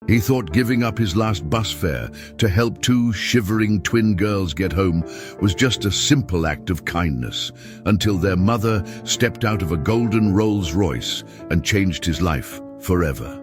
He thought giving up his last bus fare to help two shivering twin girls get home was just a simple act of kindness, until their mother stepped out of a golden Rolls Royce and changed his life forever.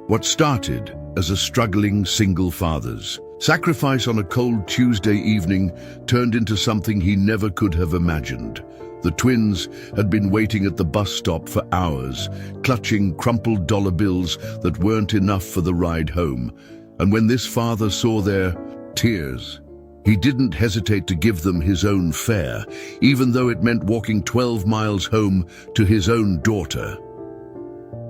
What started as a struggling single father's sacrifice on a cold Tuesday evening turned into something he never could have imagined. The twins had been waiting at the bus stop for hours, clutching crumpled dollar bills that weren't enough for the ride home. And when this father saw their tears, he didn't hesitate to give them his own fare, even though it meant walking 12 miles home to his own daughter.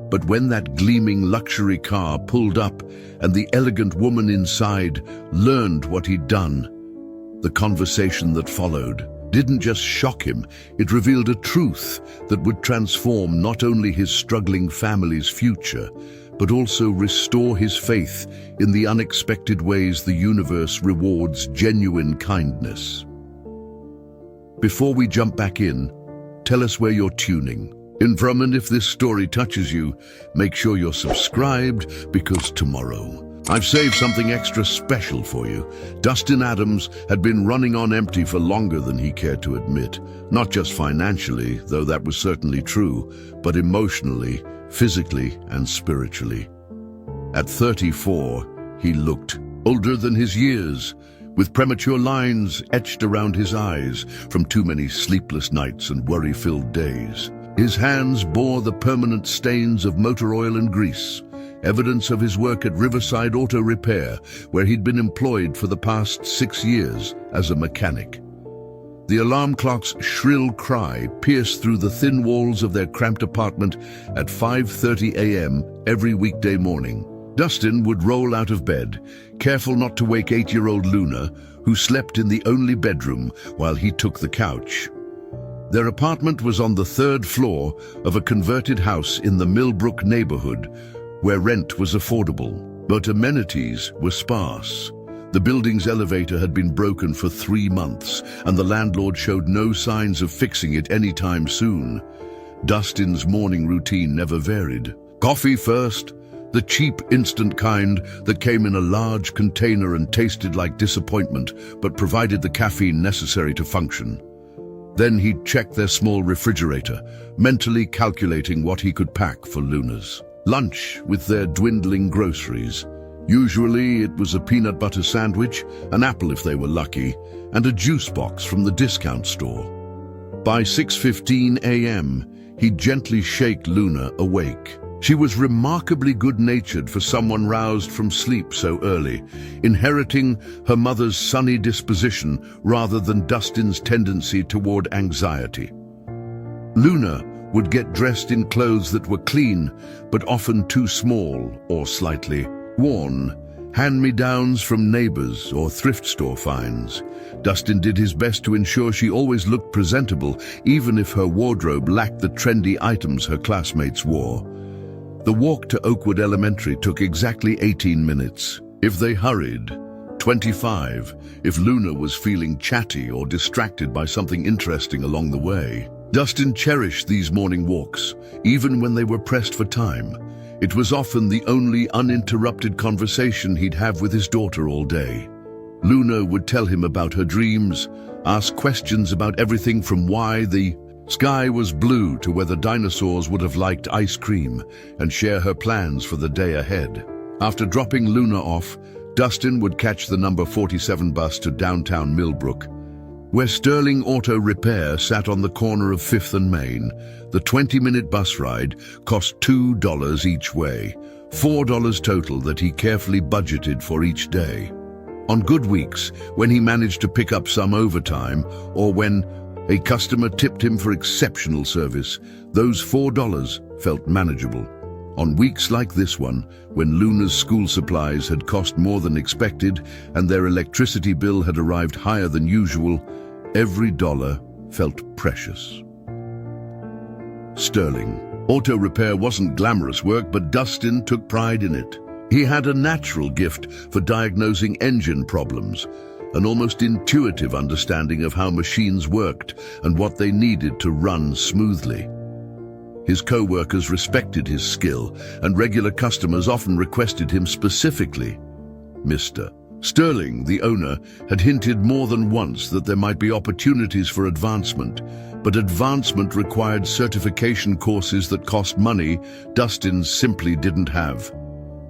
But when that gleaming luxury car pulled up and the elegant woman inside learned what he'd done, the conversation that followed didn't just shock him, it revealed a truth that would transform not only his struggling family's future, but also restore his faith in the unexpected ways the universe rewards genuine kindness. Before we jump back in, tell us where you're tuning in from, and if this story touches you, make sure you're subscribed, because tomorrow I've saved something extra special for you. Dustin Adams had been running on empty for longer than he cared to admit. Not just financially, though that was certainly true, but emotionally, physically, and spiritually. At 34, he looked older than his years, with premature lines etched around his eyes from too many sleepless nights and worry-filled days. His hands bore the permanent stains of motor oil and grease, evidence of his work at Riverside Auto Repair, where he'd been employed for the past 6 years as a mechanic. The alarm clock's shrill cry pierced through the thin walls of their cramped apartment at 5:30 a.m. every weekday morning. Dustin would roll out of bed, careful not to wake 8-year-old Luna, who slept in the only bedroom while he took the couch. Their apartment was on the 3rd floor of a converted house in the Millbrook neighborhood, where rent was affordable, but amenities were sparse. The building's elevator had been broken for 3 months, and the landlord showed no signs of fixing it anytime soon. Dustin's morning routine never varied. Coffee first, the cheap, instant kind that came in a large container and tasted like disappointment, but provided the caffeine necessary to function. Then he'd check their small refrigerator, mentally calculating what he could pack for Luna's lunch with their dwindling groceries. Usually it was a peanut butter sandwich, an apple if they were lucky, and a juice box from the discount store. By 6:15 a.m., he'd gently shake Luna awake. She was remarkably good-natured for someone roused from sleep so early, inheriting her mother's sunny disposition rather than Dustin's tendency toward anxiety. Luna would get dressed in clothes that were clean, but often too small or slightly worn, hand-me-downs from neighbors or thrift store finds. Dustin did his best to ensure she always looked presentable, even if her wardrobe lacked the trendy items her classmates wore. The walk to Oakwood Elementary took exactly 18 minutes. If they hurried, 25, if Luna was feeling chatty or distracted by something interesting along the way. Dustin cherished these morning walks, even when they were pressed for time. It was often the only uninterrupted conversation he'd have with his daughter all day. Luna would tell him about her dreams, ask questions about everything from why the sky was blue to whether dinosaurs would have liked ice cream, and share her plans for the day ahead. After dropping Luna off, Dustin would catch the number 47 bus to downtown Millbrook, where Sterling Auto Repair sat on the corner of 5th and Main. The 20-minute bus ride cost $2 each way, $4 total that he carefully budgeted for each day. On good weeks, when he managed to pick up some overtime, or when a customer tipped him for exceptional service, those $4 felt manageable. On weeks like this one, when Luna's school supplies had cost more than expected and their electricity bill had arrived higher than usual, every dollar felt precious. Sterling Auto Repair wasn't glamorous work, but Dustin took pride in it. He had a natural gift for diagnosing engine problems, an almost intuitive understanding of how machines worked and what they needed to run smoothly. His co-workers respected his skill, and regular customers often requested him specifically. Mr. Sterling, the owner, had hinted more than once that there might be opportunities for advancement, but advancement required certification courses that cost money Dustin simply didn't have.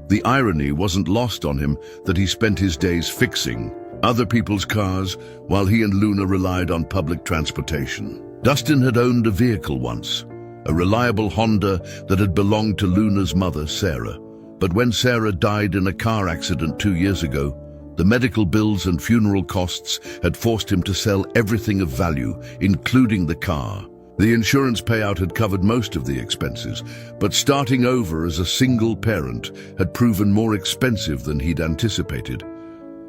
The irony wasn't lost on him that he spent his days fixing other people's cars while he and Luna relied on public transportation. Dustin had owned a vehicle once, a reliable Honda that had belonged to Luna's mother, Sarah. But when Sarah died in a car accident 2 years ago, the medical bills and funeral costs had forced him to sell everything of value, including the car. The insurance payout had covered most of the expenses, but starting over as a single parent had proven more expensive than he'd anticipated.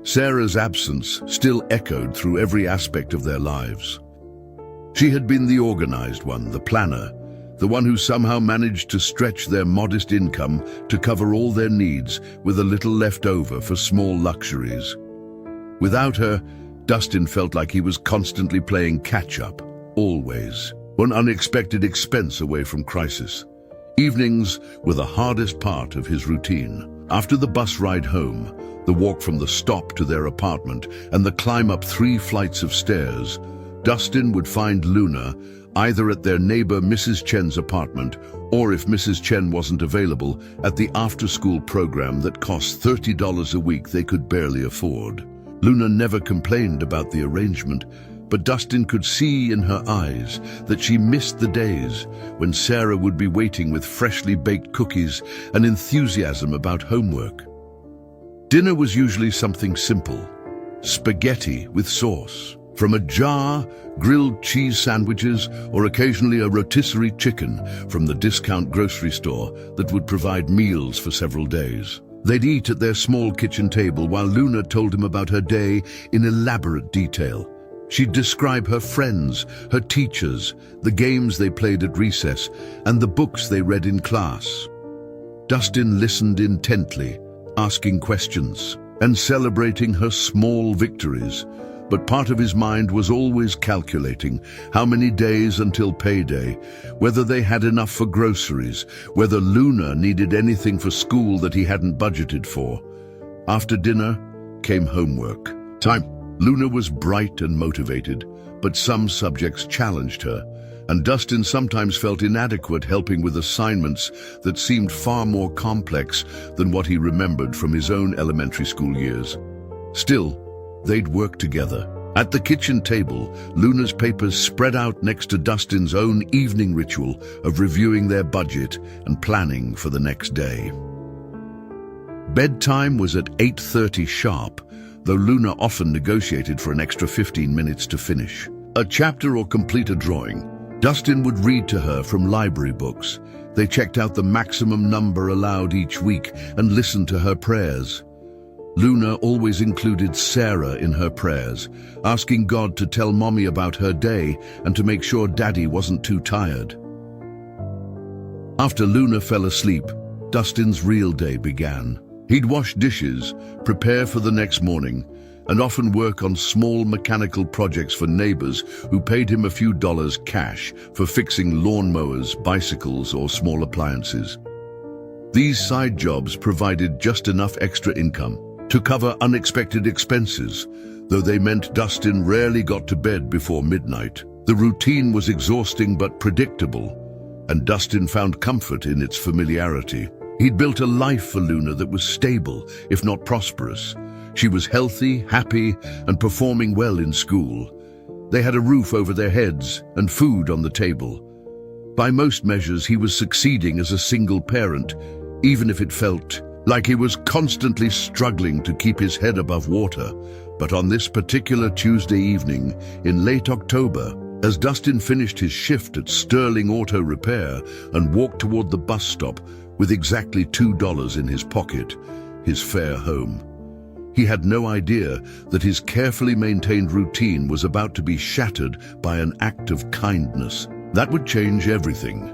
Sarah's absence still echoed through every aspect of their lives. She had been the organized one, the planner, the one who somehow managed to stretch their modest income to cover all their needs with a little left over for small luxuries. Without her, Dustin felt like he was constantly playing catch-up, always, one unexpected expense away from crisis. Evenings were the hardest part of his routine. After the bus ride home, the walk from the stop to their apartment, and the climb up 3 flights of stairs, Dustin would find Luna either at their neighbor Mrs. Chen's apartment, or if Mrs. Chen wasn't available, at the after-school program that cost $30 a week they could barely afford. Luna never complained about the arrangement, but Dustin could see in her eyes that she missed the days when Sarah would be waiting with freshly baked cookies and enthusiasm about homework. Dinner was usually something simple: spaghetti with sauce from a jar, grilled cheese sandwiches, or occasionally a rotisserie chicken from the discount grocery store that would provide meals for several days. They'd eat at their small kitchen table while Luna told him about her day in elaborate detail. She'd describe her friends, her teachers, the games they played at recess, and the books they read in class. Dustin listened intently, asking questions and celebrating her small victories. But part of his mind was always calculating how many days until payday, whether they had enough for groceries, whether Luna needed anything for school that he hadn't budgeted for. After dinner came homework time. Luna was bright and motivated, but some subjects challenged her, and Dustin sometimes felt inadequate helping with assignments that seemed far more complex than what he remembered from his own elementary school years. Still, they'd work together. At the kitchen table, Luna's papers spread out next to Dustin's own evening ritual of reviewing their budget and planning for the next day. Bedtime was at 8:30 sharp, though Luna often negotiated for an extra 15 minutes to finish a chapter or complete a drawing. Dustin would read to her from library books. They checked out the maximum number allowed each week and listened to her prayers. Luna always included Sarah in her prayers, asking God to tell Mommy about her day and to make sure Daddy wasn't too tired. After Luna fell asleep, Dustin's real day began. He'd wash dishes, prepare for the next morning, and often work on small mechanical projects for neighbors who paid him a few dollars cash for fixing lawnmowers, bicycles, or small appliances. These side jobs provided just enough extra income to cover unexpected expenses, though they meant Dustin rarely got to bed before midnight. The routine was exhausting but predictable, and Dustin found comfort in its familiarity. He'd built a life for Luna that was stable, if not prosperous. She was healthy, happy, and performing well in school. They had a roof over their heads and food on the table. By most measures, he was succeeding as a single parent, even if it felt like he was constantly struggling to keep his head above water. But on this particular Tuesday evening, in late October, as Dustin finished his shift at Sterling Auto Repair and walked toward the bus stop with exactly $2 in his pocket, his fare home, he had no idea that his carefully maintained routine was about to be shattered by an act of kindness that would change everything.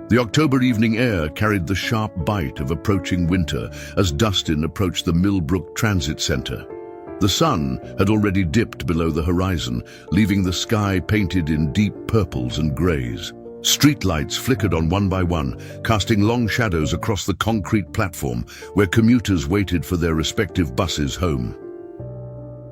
The October evening air carried the sharp bite of approaching winter as Dustin approached the Millbrook Transit Center. The sun had already dipped below the horizon, leaving the sky painted in deep purples and grays. Streetlights flickered on one by one, casting long shadows across the concrete platform where commuters waited for their respective buses home.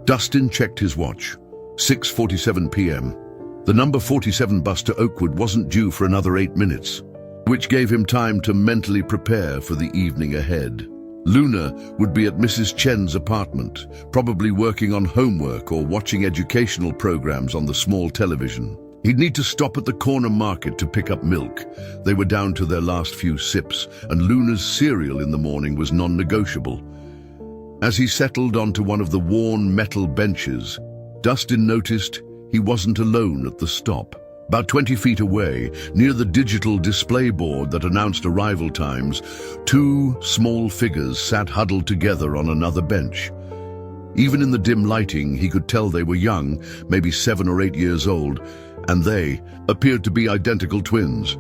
Dustin checked his watch. 6:47 p.m. The number 47 bus to Oakwood wasn't due for another 8 minutes, which gave him time to mentally prepare for the evening ahead. Luna would be at Mrs. Chen's apartment, probably working on homework or watching educational programs on the small television. He'd need to stop at the corner market to pick up milk. They were down to their last few sips, and Luna's cereal in the morning was non-negotiable. As he settled onto one of the worn metal benches, Dustin noticed he wasn't alone at the stop. About 20 feet away, near the digital display board that announced arrival times, two small figures sat huddled together on another bench. Even in the dim lighting, he could tell they were young, maybe 7 or 8 years old, and they appeared to be identical twins.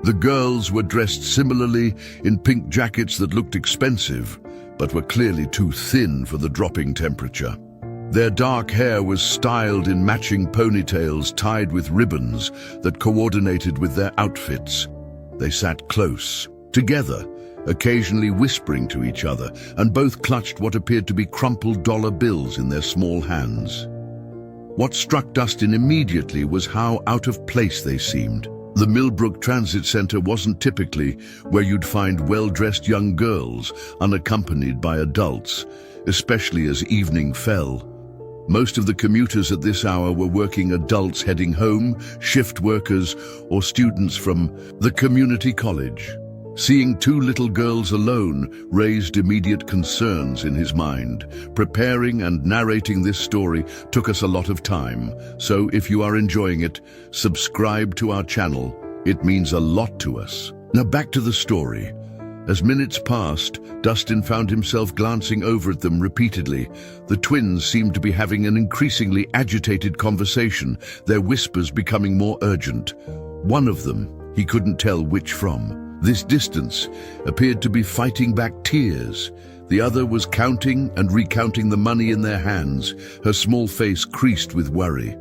The girls were dressed similarly in pink jackets that looked expensive, but were clearly too thin for the dropping temperature. Their dark hair was styled in matching ponytails tied with ribbons that coordinated with their outfits. They sat close, together, occasionally whispering to each other, and both clutched what appeared to be crumpled dollar bills in their small hands. What struck Dustin immediately was how out of place they seemed. The Millbrook Transit Center wasn't typically where you'd find well-dressed young girls unaccompanied by adults, especially as evening fell. Most of the commuters at this hour were working adults heading home, shift workers, or students from the community college. Seeing two little girls alone raised immediate concerns in his mind. Preparing and narrating this story took us a lot of time, so if you are enjoying it, subscribe to our channel. It means a lot to us. Now back to the story. As minutes passed, Dustin found himself glancing over at them repeatedly. The twins seemed to be having an increasingly agitated conversation, their whispers becoming more urgent. One of them, he couldn't tell which from. This distance appeared to be fighting back tears. The other was counting and recounting the money in their hands, her small face creased with worry.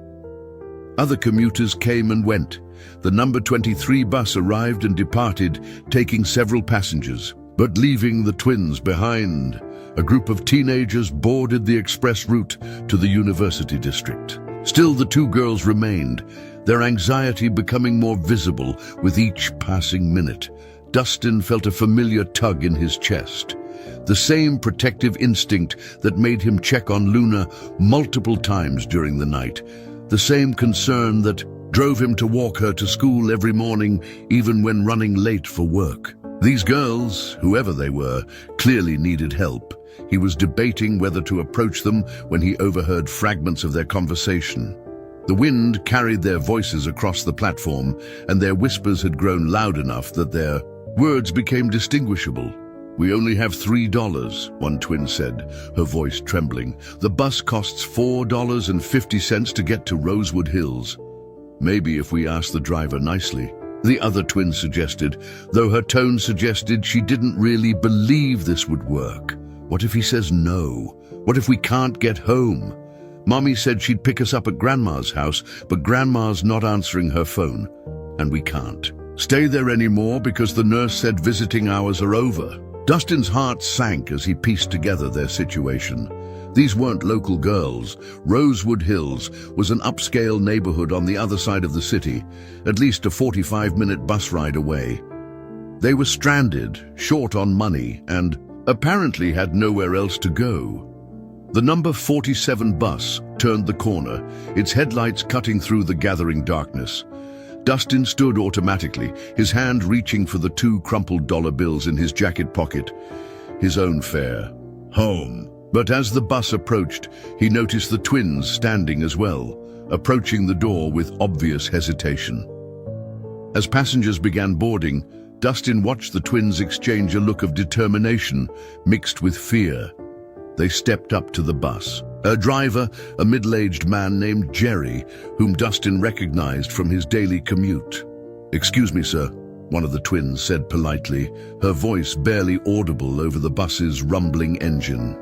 Other commuters came and went. The number 23 bus arrived and departed, taking several passengers, but leaving the twins behind. A group of teenagers boarded the express route to the university district. Still, the two girls remained, their anxiety becoming more visible with each passing minute. Dustin felt a familiar tug in his chest, the same protective instinct that made him check on Luna multiple times during the night, the same concern that drove him to walk her to school every morning, even when running late for work. These girls, whoever they were, clearly needed help. He was debating whether to approach them when he overheard fragments of their conversation. The wind carried their voices across the platform, and their whispers had grown loud enough that their words became distinguishable. "We only have $3, one twin said, her voice trembling. "The bus costs $4.50 to get to Rosewood Hills. Maybe if we ask the driver nicely," the other twin suggested, though her tone suggested she didn't really believe this would work. What if he says no? What if we can't get home? Mommy said she'd pick us up at Grandma's house, but Grandma's not answering her phone, and we can't stay there anymore because the nurse said visiting hours are over. Dustin's heart sank as he pieced together their situation. These weren't local girls. Rosewood Hills was an upscale neighborhood on the other side of the city, at least a 45-minute bus ride away. They were stranded, short on money, and apparently had nowhere else to go. The number 47 bus turned the corner, its headlights cutting through the gathering darkness. Dustin stood automatically, his hand reaching for the two crumpled dollar bills in his jacket pocket. His own fare. Home. But as the bus approached, he noticed the twins standing as well, approaching the door with obvious hesitation. As passengers began boarding, Dustin watched the twins exchange a look of determination mixed with fear. They stepped up to the bus. A driver, a middle-aged man named Jerry, whom Dustin recognized from his daily commute. "Excuse me, sir," one of the twins said politely, her voice barely audible over the bus's rumbling engine.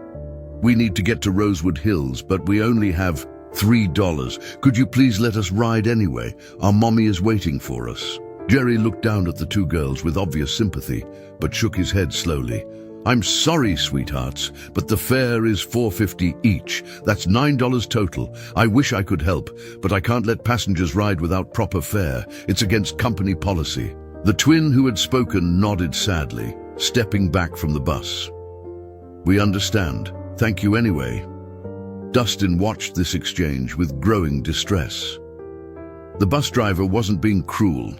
"We need to get to Rosewood Hills, but we only have..." $3. Could you please let us ride anyway? Our mommy is waiting for us. Jerry looked down at the two girls with obvious sympathy, but shook his head slowly. I'm sorry, sweethearts, but the fare is $4.50 each. That's $9 total. I wish I could help, but I can't let passengers ride without proper fare. It's against company policy. The twin who had spoken nodded sadly, stepping back from the bus. We understand. Thank you anyway. Dustin watched this exchange with growing distress. The bus driver wasn't being cruel.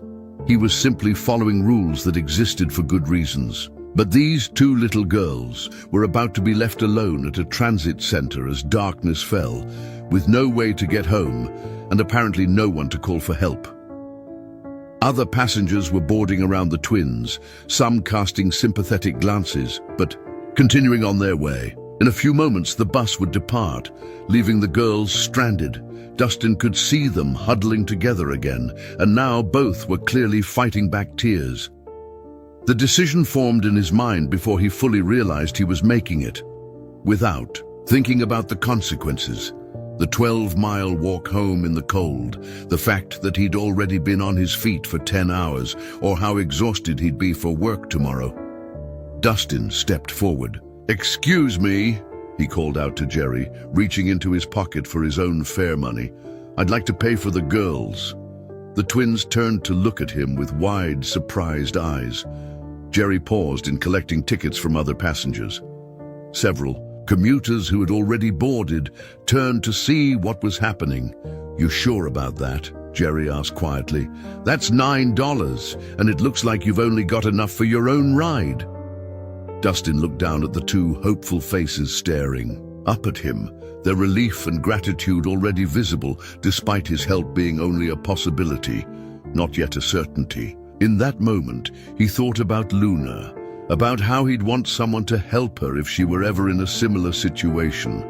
He was simply following rules that existed for good reasons. But these two little girls were about to be left alone at a transit center as darkness fell, with no way to get home and apparently no one to call for help. Other passengers were boarding around the twins, some casting sympathetic glances, but continuing on their way. In a few moments, the bus would depart, leaving the girls stranded. Dustin could see them huddling together again, and now both were clearly fighting back tears. The decision formed in his mind before he fully realized he was making it. Without thinking about the consequences, the 12-mile walk home in the cold, the fact that he'd already been on his feet for 10 hours, or how exhausted he'd be for work tomorrow. Dustin stepped forward. Excuse me, he called out to Jerry, reaching into his pocket for his own fare money. I'd like to pay for the girls. The twins turned to look at him with wide, surprised eyes. Jerry paused in collecting tickets from other passengers. Several commuters who had already boarded turned to see what was happening. You sure about that? Jerry asked quietly. That's $9, and it looks like you've only got enough for your own ride. Dustin looked down at the two hopeful faces staring up at him, their relief and gratitude already visible, despite his help being only a possibility, not yet a certainty. In that moment, he thought about Luna, about how he'd want someone to help her if she were ever in a similar situation,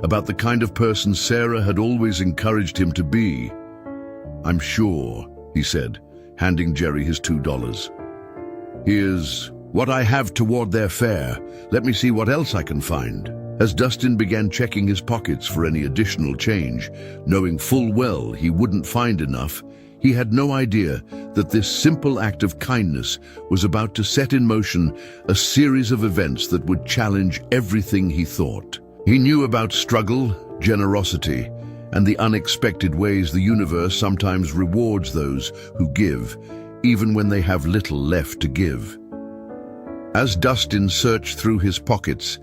about the kind of person Sarah had always encouraged him to be. I'm sure, he said, handing Jerry his $2. Here's what I have toward their fare. Let me see what else I can find. As Dustin began checking his pockets for any additional change, knowing full well he wouldn't find enough, he had no idea that this simple act of kindness was about to set in motion a series of events that would challenge everything he thought. He knew about struggle, generosity, and the unexpected ways the universe sometimes rewards those who give, even when they have little left to give. As Dustin searched through his pockets,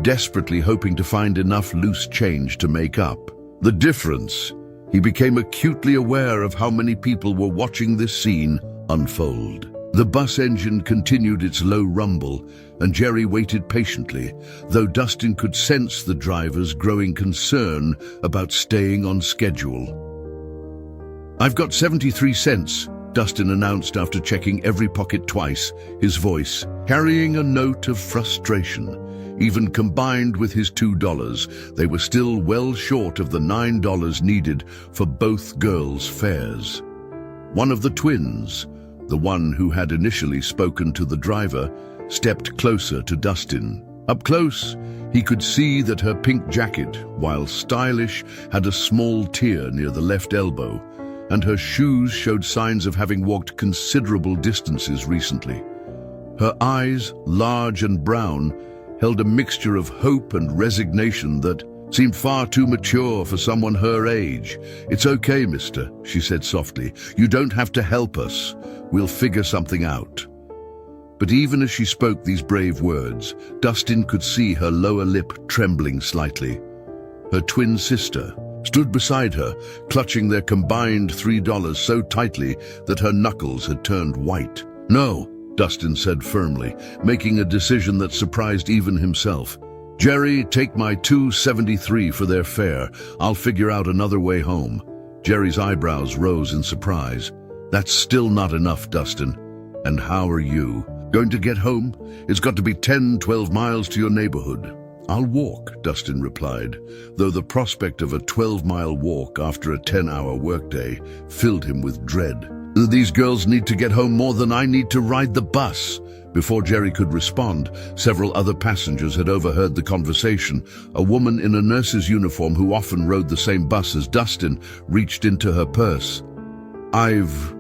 desperately hoping to find enough loose change to make up the difference, he became acutely aware of how many people were watching this scene unfold. The bus engine continued its low rumble, and Jerry waited patiently, though Dustin could sense the driver's growing concern about staying on schedule. I've got 73 cents, Dustin announced after checking every pocket twice, his voice carrying a note of frustration. Even combined with his $2, they were still well short of the $9 needed for both girls' fares. One of the twins, the one who had initially spoken to the driver, stepped closer to Dustin. Up close, he could see that her pink jacket, while stylish, had a small tear near the left elbow, and her shoes showed signs of having walked considerable distances recently. Her eyes, large and brown, held a mixture of hope and resignation that seemed far too mature for someone her age. It's okay, mister, she said softly. You don't have to help us. We'll figure something out. But even as she spoke these brave words, Dustin could see her lower lip trembling slightly. Her twin sister stood beside her, clutching their combined $3 so tightly that her knuckles had turned white. No, Dustin said firmly, making a decision that surprised even himself. Jerry, take my $2.73 for their fare. I'll figure out another way home. Jerry's eyebrows rose in surprise. That's still not enough, Dustin. And how are you going to get home? It's got to be 10-12 miles to your neighborhood. I'll walk, Dustin replied, though the prospect of a 12-mile walk after a 10-hour workday filled him with dread. These girls need to get home more than I need to ride the bus, Before Jerry could respond, several other passengers had overheard the conversation. A woman in a nurse's uniform who often rode the same bus as Dustin reached into her purse. "I've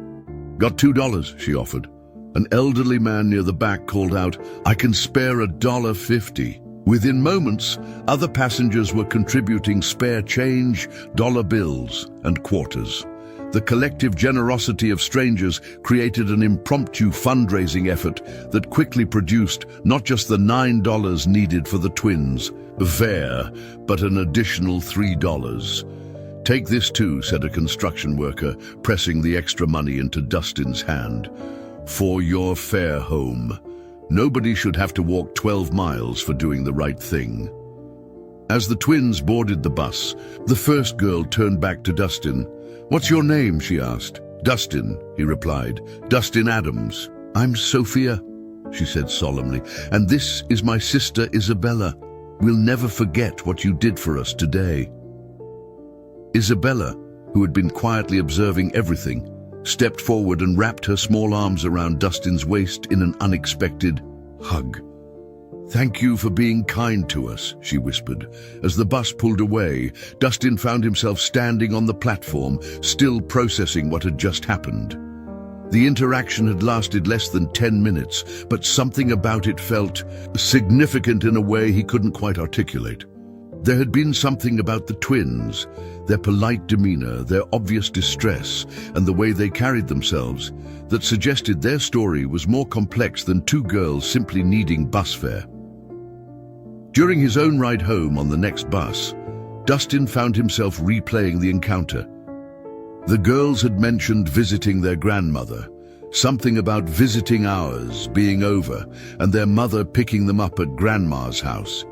got $2, she offered. An elderly man near the back called out, "I can spare $1.50. Within moments, other passengers were contributing spare change, dollar bills, and quarters. The collective generosity of strangers created an impromptu fundraising effort that quickly produced not just the $9 needed for the twins' fare, but an additional $3. "Take this too," said a construction worker, pressing the extra money into Dustin's hand. "For your fare home. Nobody should have to walk 12 miles for doing the right thing." As the twins boarded the bus, the first girl turned back to Dustin. "What's your name?" she asked. "Dustin," he replied. "Dustin Adams." "I'm Sophia," she said solemnly, "and this is my sister Isabella. We'll never forget what you did for us today." Isabella, who had been quietly observing everything, stepped forward and wrapped her small arms around Dustin's waist in an unexpected hug. "Thank you for being kind to us," she whispered. As the bus pulled away, Dustin found himself standing on the platform, still processing what had just happened. The interaction had lasted less than 10 minutes, but something about it felt significant in a way he couldn't quite articulate. There had been something about the twins, their polite demeanor, their obvious distress, and the way they carried themselves, that suggested their story was more complex than two girls simply needing bus fare. During his own ride home on the next bus, Dustin found himself replaying the encounter. The girls had mentioned visiting their grandmother, something about visiting hours being over, and their mother picking them up at Grandma's house.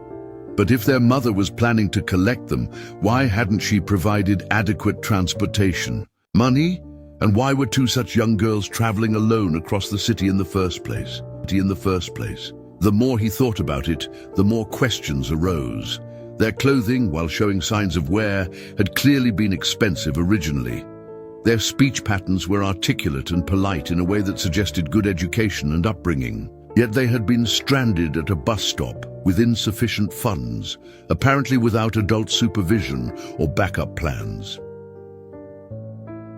But if their mother was planning to collect them, why hadn't she provided adequate transportation? Money? And why were two such young girls traveling alone across the city in the first place? The more he thought about it, the more questions arose. Their clothing, while showing signs of wear, had clearly been expensive originally. Their speech patterns were articulate and polite in a way that suggested good education and upbringing. Yet they had been stranded at a bus stop with insufficient funds, apparently without adult supervision or backup plans.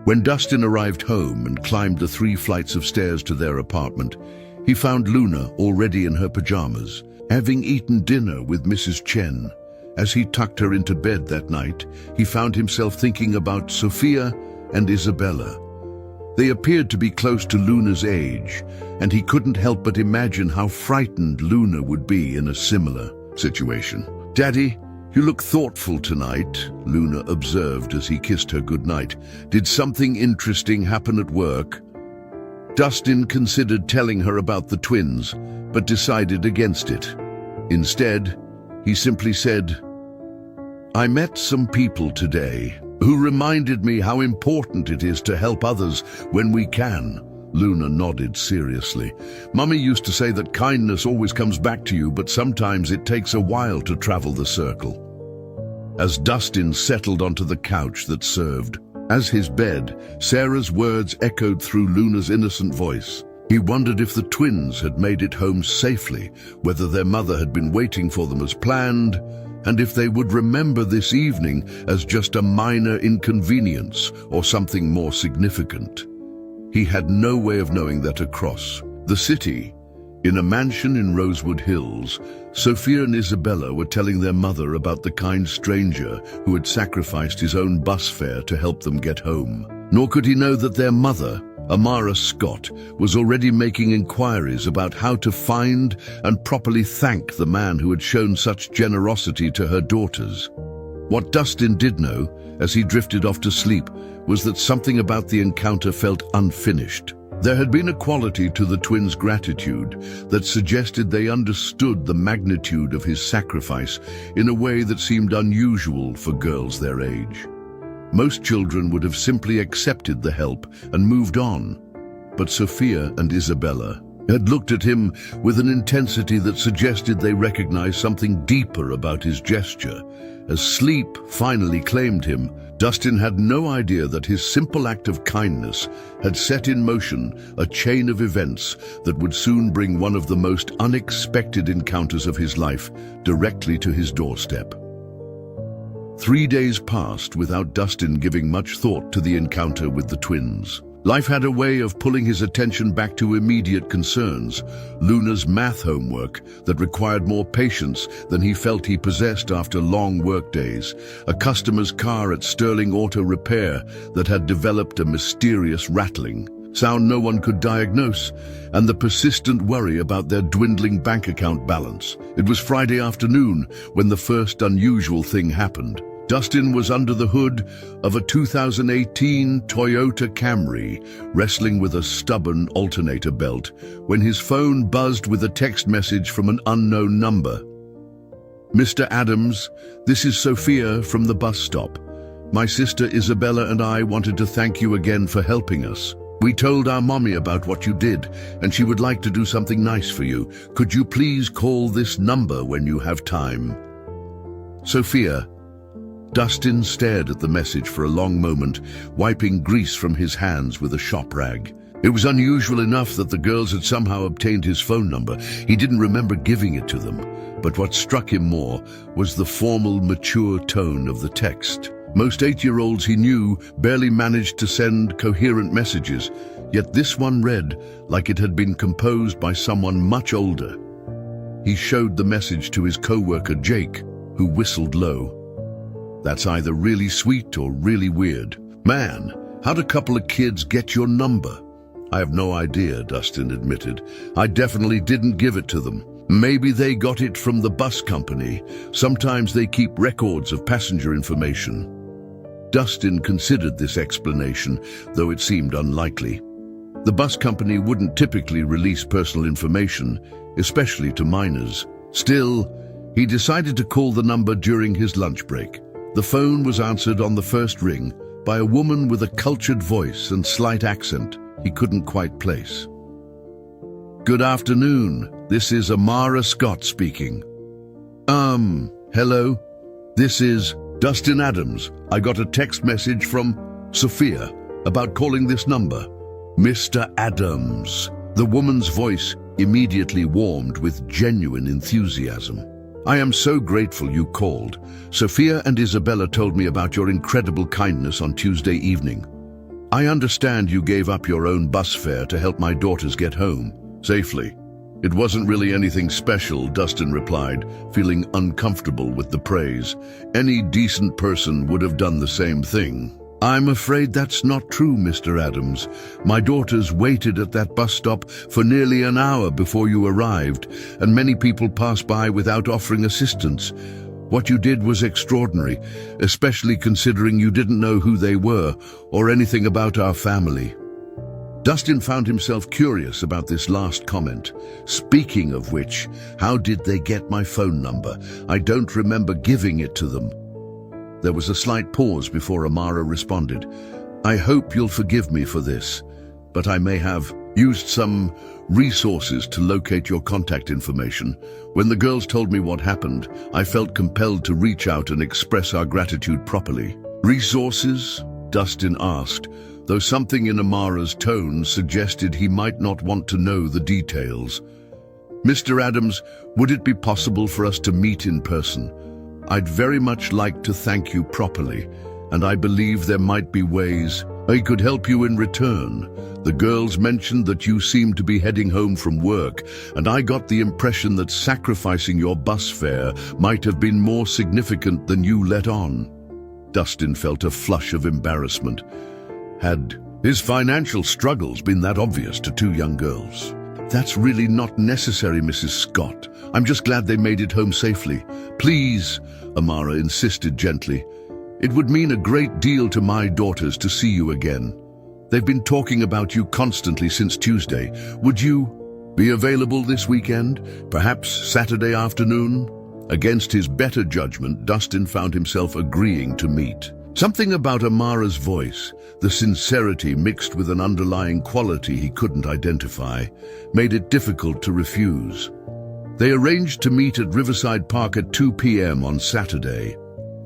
When Dustin arrived home and climbed the 3 flights of stairs to their apartment, he found Luna already in her pajamas, having eaten dinner with Mrs. Chen. As he tucked her into bed that night, he found himself thinking about Sophia and Isabella. They appeared to be close to Luna's age, and he couldn't help but imagine how frightened Luna would be in a similar situation. "Daddy, you look thoughtful tonight," Luna observed as he kissed her goodnight. "Did something interesting happen at work?" Dustin considered telling her about the twins, but decided against it. Instead, he simply said, "I met some people today who reminded me how important it is to help others when we can." Luna nodded seriously. "Mummy used to say that kindness always comes back to you, but sometimes it takes a while to travel the circle." As Dustin settled onto the couch that served as his bed, Sarah's words echoed through Luna's innocent voice. He wondered if the twins had made it home safely, whether their mother had been waiting for them as planned, and if they would remember this evening as just a minor inconvenience or something more significant. He had no way of knowing that across the city, in a mansion in Rosewood Hills, Sophia and Isabella were telling their mother about the kind stranger who had sacrificed his own bus fare to help them get home. Nor could he know that their mother, Amara Scott, was already making inquiries about how to find and properly thank the man who had shown such generosity to her daughters. What Dustin did know, as he drifted off to sleep, was that something about the encounter felt unfinished. There had been a quality to the twins' gratitude that suggested they understood the magnitude of his sacrifice in a way that seemed unusual for girls their age. Most children would have simply accepted the help and moved on, but Sophia and Isabella had looked at him with an intensity that suggested they recognized something deeper about his gesture. As sleep finally claimed him, Dustin had no idea that his simple act of kindness had set in motion a chain of events that would soon bring one of the most unexpected encounters of his life directly to his doorstep. 3 days passed without Dustin giving much thought to the encounter with the twins. Life had a way of pulling his attention back to immediate concerns. Luna's math homework that required more patience than he felt he possessed after long workdays. A customer's car at Sterling Auto Repair that had developed a mysterious rattling sound no one could diagnose, and the persistent worry about their dwindling bank account balance. It was Friday afternoon when the first unusual thing happened. Dustin was under the hood of a 2018 Toyota Camry, wrestling with a stubborn alternator belt, when his phone buzzed with a text message from an unknown number. "Mr. Adams, this is Sophia from the bus stop. My sister Isabella and I wanted to thank you again for helping us. We told our mommy about what you did, and she would like to do something nice for you. Could you please call this number when you have time? Sophia." Dustin stared at the message for a long moment, wiping grease from his hands with a shop rag. It was unusual enough that the girls had somehow obtained his phone number. He didn't remember giving it to them. But what struck him more was the formal, mature tone of the text. Most 8-year-olds he knew barely managed to send coherent messages, yet this one read like it had been composed by someone much older. He showed the message to his co-worker Jake, who whistled low. "That's either really sweet or really weird. Man, how'd a couple of kids get your number?" "I have no idea," Dustin admitted. "I definitely didn't give it to them. Maybe they got it from the bus company. Sometimes they keep records of passenger information." Dustin considered this explanation, though it seemed unlikely. The bus company wouldn't typically release personal information, especially to minors. Still, he decided to call the number during his lunch break. The phone was answered on the first ring by a woman with a cultured voice and slight accent he couldn't quite place. "Good afternoon. This is Amara Scott speaking." Hello? This is Dustin Adams. I got a text message from Sophia about calling this number." "Mr. Adams." The woman's voice immediately warmed with genuine enthusiasm. "I am so grateful you called. Sophia and Isabella told me about your incredible kindness on Tuesday evening. I understand you gave up your own bus fare to help my daughters get home safely." "It wasn't really anything special," Dustin replied, feeling uncomfortable with the praise. "Any decent person would have done the same thing." "I'm afraid that's not true, Mr. Adams. My daughters waited at that bus stop for nearly an hour before you arrived, and many people passed by without offering assistance. What you did was extraordinary, especially considering you didn't know who they were or anything about our family." Dustin found himself curious about this last comment. "Speaking of which, how did they get my phone number? I don't remember giving it to them." There was a slight pause before Amara responded. "I hope you'll forgive me for this, but I may have used some resources to locate your contact information. When the girls told me what happened, I felt compelled to reach out and express our gratitude properly." "Resources?" Dustin asked, though something in Amara's tone suggested he might not want to know the details. "Mr. Adams, would it be possible for us to meet in person? I'd very much like to thank you properly, and I believe there might be ways I could help you in return. The girls mentioned that you seemed to be heading home from work, and I got the impression that sacrificing your bus fare might have been more significant than you let on." Dustin felt a flush of embarrassment. Had his financial struggles been that obvious to two young girls? "That's really not necessary, Mrs. Scott. I'm just glad they made it home safely." "Please," Amara insisted gently. "It would mean a great deal to my daughters to see you again. They've been talking about you constantly since Tuesday. Would you be available this weekend? Perhaps Saturday afternoon?" Against his better judgment, Dustin found himself agreeing to meet. Something about Amara's voice, the sincerity mixed with an underlying quality he couldn't identify, made it difficult to refuse. They arranged to meet at Riverside Park at 2 p.m. on Saturday.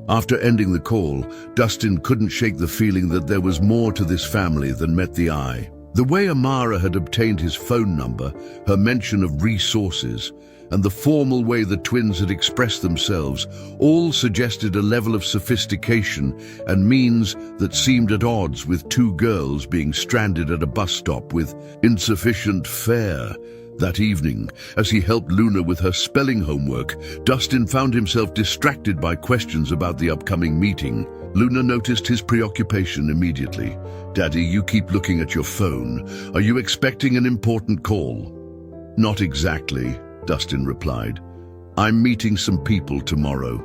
After ending the call, Dustin couldn't shake the feeling that there was more to this family than met the eye. The way Amara had obtained his phone number, her mention of resources, and the formal way the twins had expressed themselves all suggested a level of sophistication and means that seemed at odds with two girls being stranded at a bus stop with insufficient fare. That evening, as he helped Luna with her spelling homework, Dustin found himself distracted by questions about the upcoming meeting. Luna noticed his preoccupation immediately. "Daddy, you keep looking at your phone. Are you expecting an important call?" "Not exactly," Dustin replied. "I'm meeting some people tomorrow.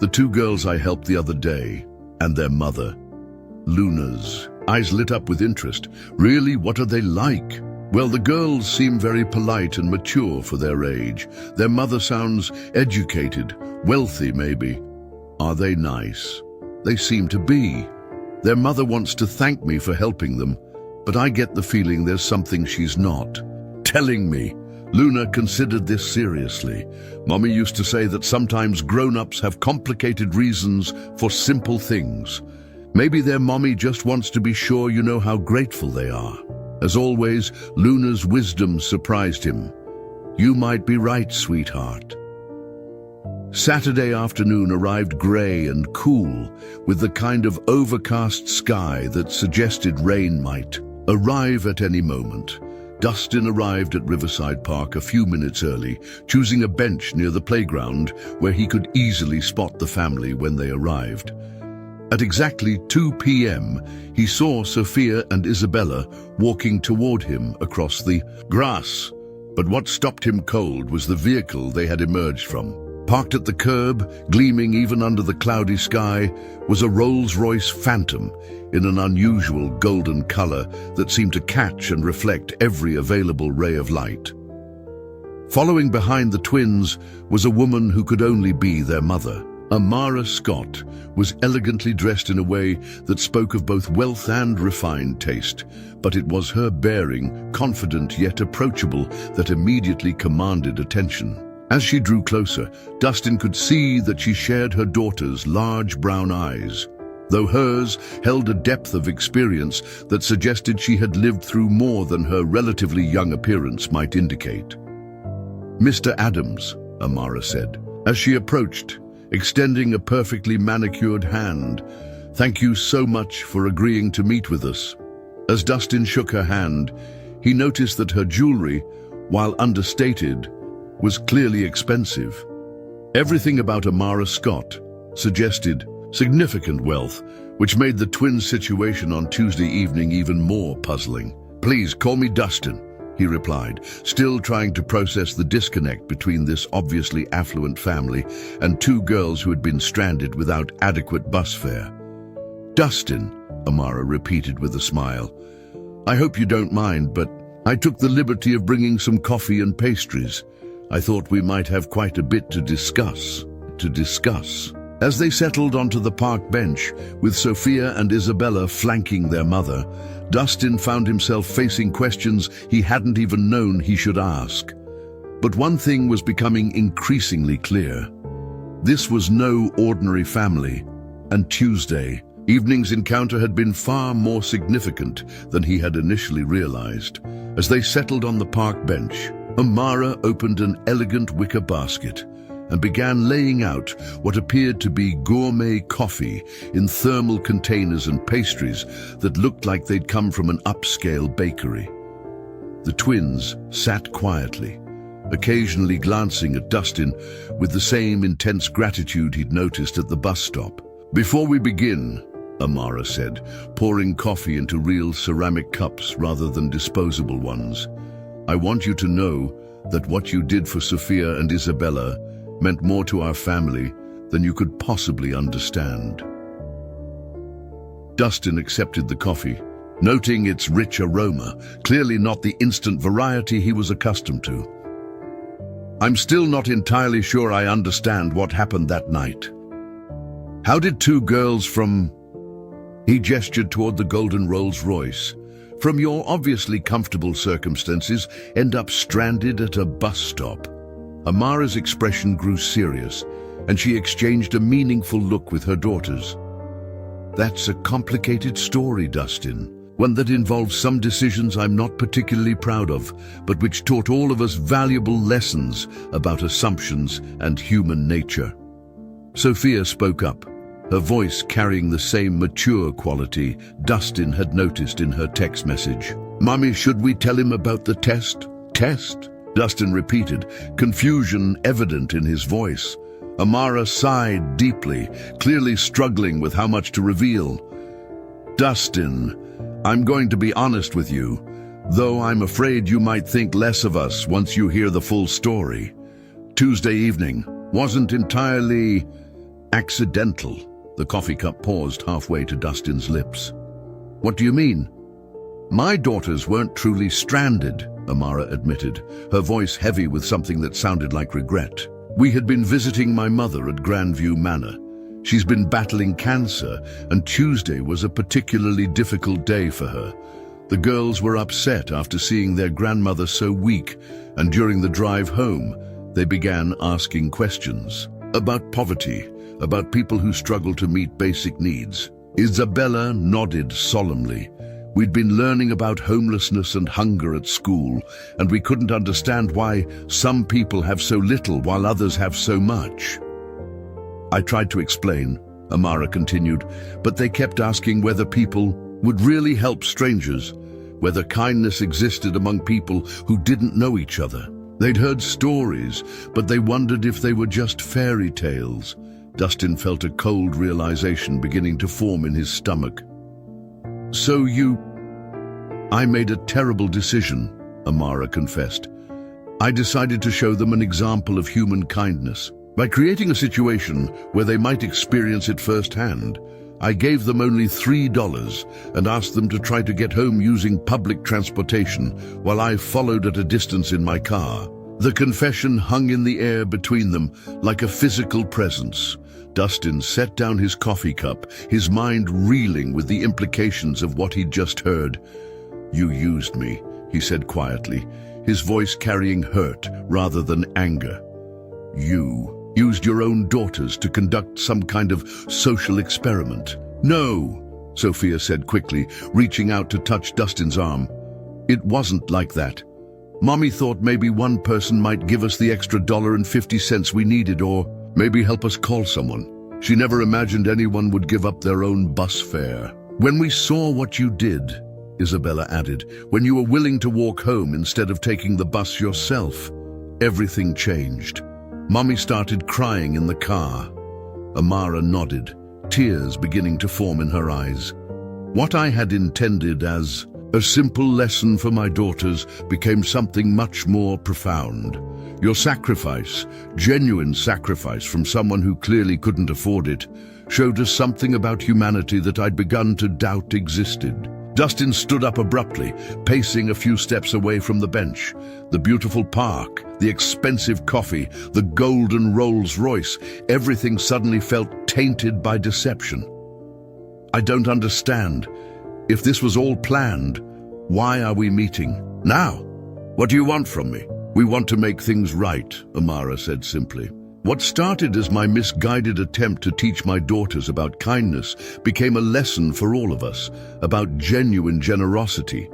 The two girls I helped the other day, and their mother." Luna's eyes lit up with interest. "Really? What are they like?" "Well, the girls seem very polite and mature for their age. Their mother sounds educated, wealthy maybe." "Are they nice?" "They seem to be. Their mother wants to thank me for helping them, but I get the feeling there's something she's not telling me." Luna considered this seriously. "Mommy used to say that sometimes grown-ups have complicated reasons for simple things. Maybe their mommy just wants to be sure you know how grateful they are." As always, Luna's wisdom surprised him. "You might be right, sweetheart." Saturday afternoon arrived grey and cool, with the kind of overcast sky that suggested rain might arrive at any moment. Dustin arrived at Riverside Park a few minutes early, choosing a bench near the playground where he could easily spot the family when they arrived. At exactly 2 p.m., he saw Sophia and Isabella walking toward him across the grass. But what stopped him cold was the vehicle they had emerged from. Parked at the curb, gleaming even under the cloudy sky, was a Rolls Royce Phantom in an unusual golden color that seemed to catch and reflect every available ray of light. Following behind the twins was a woman who could only be their mother. Amara Scott was elegantly dressed in a way that spoke of both wealth and refined taste, but it was her bearing, confident yet approachable, that immediately commanded attention. As she drew closer, Dustin could see that she shared her daughter's large brown eyes, though hers held a depth of experience that suggested she had lived through more than her relatively young appearance might indicate. "Mr. Adams," Amara said, as she approached, extending a perfectly manicured hand. "Thank you so much for agreeing to meet with us." As Dustin shook her hand, he noticed that her jewelry, while understated, was clearly expensive. Everything about Amara Scott suggested significant wealth, which made the twins' situation on Tuesday evening even more puzzling. "Please call me Dustin," he replied, still trying to process the disconnect between this obviously affluent family and two girls who had been stranded without adequate bus fare. "Dustin," Amara repeated with a smile. "I hope you don't mind, but I took the liberty of bringing some coffee and pastries. I thought we might have quite a bit to discuss. As they settled onto the park bench, with Sophia and Isabella flanking their mother, Dustin found himself facing questions he hadn't even known he should ask. But one thing was becoming increasingly clear. This was no ordinary family, and Tuesday evening's encounter had been far more significant than he had initially realized. As they settled on the park bench, Amara opened an elegant wicker basket and began laying out what appeared to be gourmet coffee in thermal containers and pastries that looked like they'd come from an upscale bakery. The twins sat quietly, occasionally glancing at Dustin with the same intense gratitude he'd noticed at the bus stop. "Before we begin," Amara said, pouring coffee into real ceramic cups rather than disposable ones, "I want you to know that what you did for Sophia and Isabella meant more to our family than you could possibly understand." Dustin accepted the coffee, noting its rich aroma, clearly not the instant variety he was accustomed to. "I'm still not entirely sure I understand what happened that night. How did two girls from He gestured toward the golden Rolls Royce. From your obviously comfortable circumstances, end up stranded at a bus stop. Amara's expression grew serious, and she exchanged a meaningful look with her daughters. That's a complicated story, Dustin. One that involves some decisions I'm not particularly proud of, but which taught all of us valuable lessons about assumptions and human nature. Sophia spoke up, her voice carrying the same mature quality Dustin had noticed in her text message. "Mommy, should we tell him about the test?" "Test?" Dustin repeated, confusion evident in his voice. Amara sighed deeply, clearly struggling with how much to reveal. "Dustin, I'm going to be honest with you, though I'm afraid you might think less of us once you hear the full story. Tuesday evening wasn't entirely accidental." The coffee cup paused halfway to Dustin's lips. "What do you mean?" "My daughters weren't truly stranded," Amara admitted, her voice heavy with something that sounded like regret. "We had been visiting my mother at Grandview Manor. She's been battling cancer, and Tuesday was a particularly difficult day for her. The girls were upset after seeing their grandmother so weak, and during the drive home, they began asking questions about poverty, about people who struggle to meet basic needs." Isabella nodded solemnly. "We'd been learning about homelessness and hunger at school, and we couldn't understand why some people have so little while others have so much. I tried to explain," Amara continued, "but they kept asking whether people would really help strangers, whether kindness existed among people who didn't know each other. They'd heard stories, but they wondered if they were just fairy tales." Dustin felt a cold realization beginning to form in his stomach. I made a terrible decision," Amara confessed. "I decided to show them an example of human kindness. By creating a situation where they might experience it firsthand, I gave them only $3 and asked them to try to get home using public transportation while I followed at a distance in my car." The confession hung in the air between them like a physical presence. Dustin set down his coffee cup, his mind reeling with the implications of what he'd just heard. "You used me," he said quietly, his voice carrying hurt rather than anger. "You used your own daughters to conduct some kind of social experiment." "No," Sophia said quickly, reaching out to touch Dustin's arm. "It wasn't like that. Mommy thought maybe one person might give us the extra $1.50 we needed, or maybe help us call someone. She never imagined anyone would give up their own bus fare. When we saw what you did," Isabella added, "when you were willing to walk home instead of taking the bus yourself, everything changed." Mommy started crying in the car. Amara nodded, tears beginning to form in her eyes. "What I had intended as a simple lesson for my daughters became something much more profound. Your sacrifice, genuine sacrifice from someone who clearly couldn't afford it, showed us something about humanity that I'd begun to doubt existed." Dustin stood up abruptly, pacing a few steps away from the bench. The beautiful park, the expensive coffee, the golden Rolls Royce, everything suddenly felt tainted by deception. "I don't understand. If this was all planned, why are we meeting now? What do you want from me?" "We want to make things right," Amara said simply. "What started as my misguided attempt to teach my daughters about kindness became a lesson for all of us, about genuine generosity.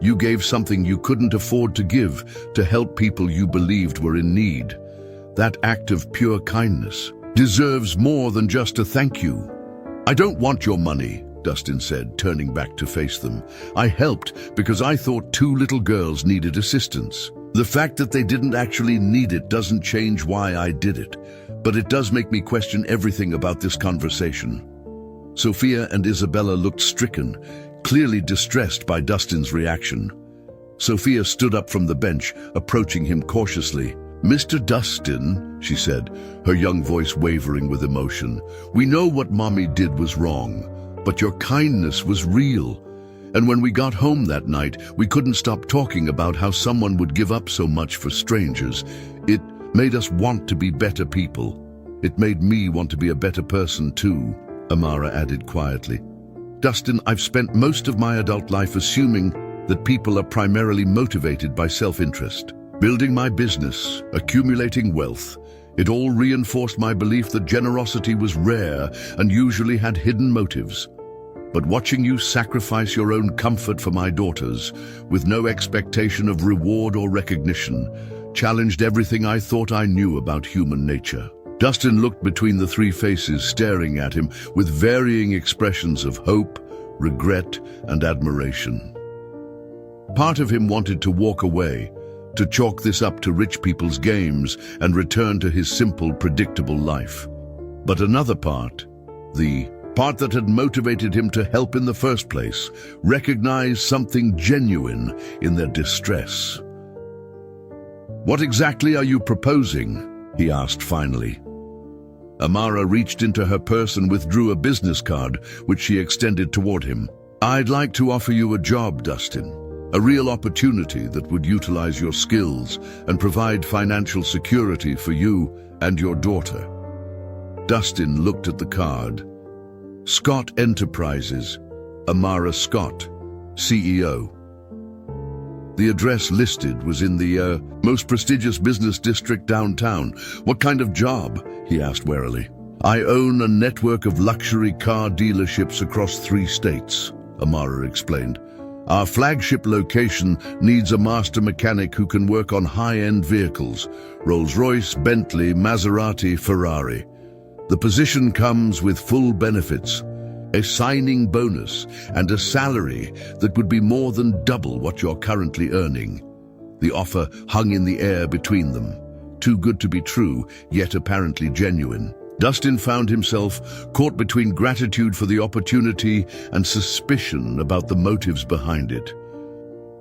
You gave something you couldn't afford to give to help people you believed were in need. That act of pure kindness deserves more than just a thank you." "I don't want your money," Dustin said, turning back to face them. "I helped because I thought 2 little girls needed assistance. The fact that they didn't actually need it doesn't change why I did it, but it does make me question everything about this conversation." Sophia and Isabella looked stricken, clearly distressed by Dustin's reaction. Sophia stood up from the bench, approaching him cautiously. "Mr. Dustin," she said, her young voice wavering with emotion, "we know what Mommy did was wrong, but your kindness was real. And when we got home that night, we couldn't stop talking about how someone would give up so much for strangers. It made us want to be better people. It made me want to be a better person too," Amara added quietly. Dustin, I've spent most of my adult life assuming that people are primarily motivated by self-interest. Building my business, accumulating wealth, it all reinforced my belief that generosity was rare and usually had hidden motives. But watching you sacrifice your own comfort for my daughters, with no expectation of reward or recognition, challenged everything I thought I knew about human nature. Dustin looked between the three faces staring at him with varying expressions of hope, regret, and admiration. Part of him wanted to walk away, to chalk this up to rich people's games and return to his simple, predictable life. But another part, the part that had motivated him to help in the first place, recognized something genuine in their distress. "What exactly are you proposing?" he asked finally. Amara reached into her purse and withdrew a business card, which she extended toward him. "I'd like to offer you a job, Dustin. A real opportunity that would utilize your skills and provide financial security for you and your daughter." Dustin looked at the card. Scott Enterprises, Amara Scott, CEO. The address listed was in the most prestigious business district downtown. "What kind of job?" he asked warily. "I own a network of luxury car dealerships across 3 states, Amara explained. "Our flagship location needs a master mechanic who can work on high-end vehicles, Rolls Royce, Bentley, Maserati, Ferrari. The position comes with full benefits, a signing bonus, and a salary that would be more than double what you're currently earning." The offer hung in the air between them, too good to be true, yet apparently genuine. Dustin found himself caught between gratitude for the opportunity and suspicion about the motives behind it.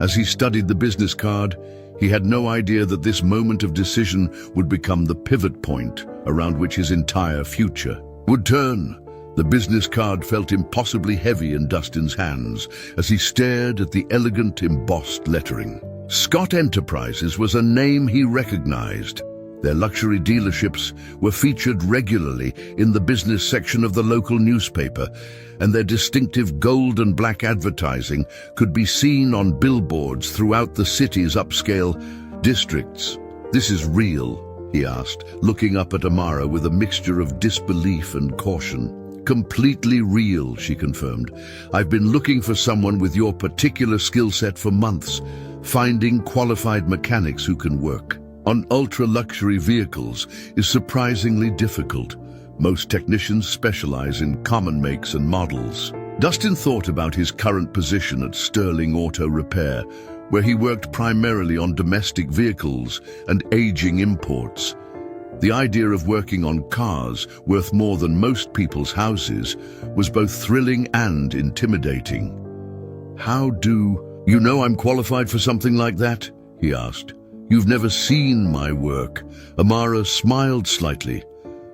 As he studied the business card, he had no idea that this moment of decision would become the pivot point around which his entire future would turn. The business card felt impossibly heavy in Dustin's hands as he stared at the elegant embossed lettering. Scott Enterprises was a name he recognized. Their luxury dealerships were featured regularly in the business section of the local newspaper, and their distinctive gold and black advertising could be seen on billboards throughout the city's upscale districts. "This is real?" he asked, looking up at Amara with a mixture of disbelief and caution. "Completely real," she confirmed. "I've been looking for someone with your particular skill set for months, finding qualified mechanics who can work on ultra-luxury vehicles is surprisingly difficult. Most technicians specialize in common makes and models." Dustin thought about his current position at Sterling Auto Repair, where he worked primarily on domestic vehicles and aging imports. The idea of working on cars worth more than most people's houses was both thrilling and intimidating. "How do you know I'm qualified for something like that?" he asked. "You've never seen my work." Amara smiled slightly.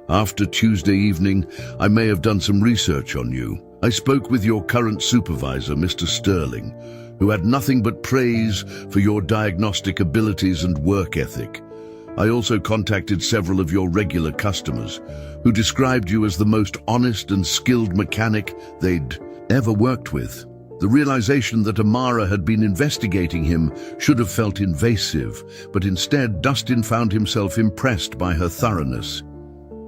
"After Tuesday evening, I may have done some research on you. I spoke with your current supervisor, Mr. Sterling, who had nothing but praise for your diagnostic abilities and work ethic. I also contacted several of your regular customers, who described you as the most honest and skilled mechanic they'd ever worked with." The realization that Amara had been investigating him should have felt invasive, but instead Dustin found himself impressed by her thoroughness.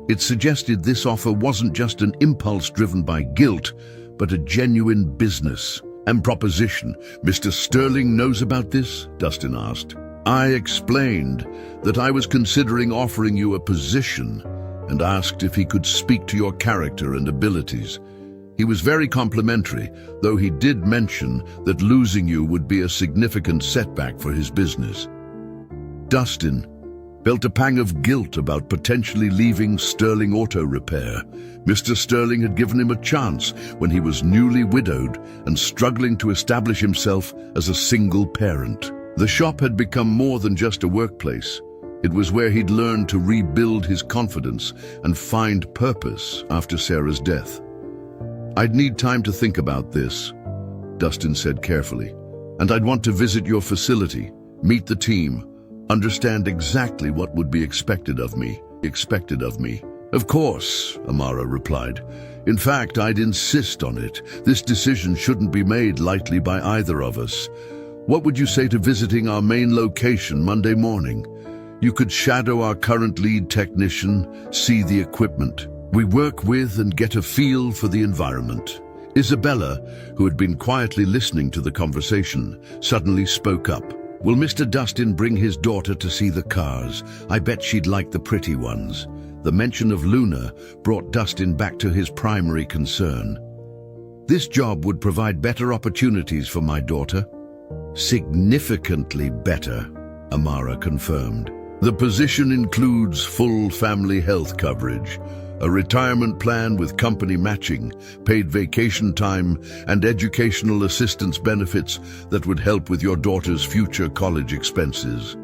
It suggested this offer wasn't just an impulse driven by guilt, but a genuine business and proposition. "Mr. Sterling knows about this?" Dustin asked. "I explained that I was considering offering you a position and asked if he could speak to your character and abilities. He was very complimentary, though he did mention that losing you would be a significant setback for his business." Dustin felt a pang of guilt about potentially leaving Sterling Auto Repair. Mr. Sterling had given him a chance when he was newly widowed and struggling to establish himself as a single parent. The shop had become more than just a workplace. It was where he'd learned to rebuild his confidence and find purpose after Sarah's death. "I'd need time to think about this," Dustin said carefully. "And I'd want to visit your facility, meet the team, understand exactly what would be expected of me. Of course, Amara replied. In fact, I'd insist on it. This decision shouldn't be made lightly by either of us. What would you say to visiting our main location Monday morning? You could shadow our current lead technician, see the equipment we work with, and get a feel for the environment. Isabella, who had been quietly listening to the conversation, suddenly spoke up. Will Mr. Dustin bring his daughter to see the cars? I bet she'd like the pretty ones. The mention of Luna brought Dustin back to his primary concern. This job would provide better opportunities for my daughter. Significantly better, Amara confirmed. The position includes full family health coverage, a retirement plan with company matching, paid vacation time, and educational assistance benefits that would help with your daughter's future college expenses.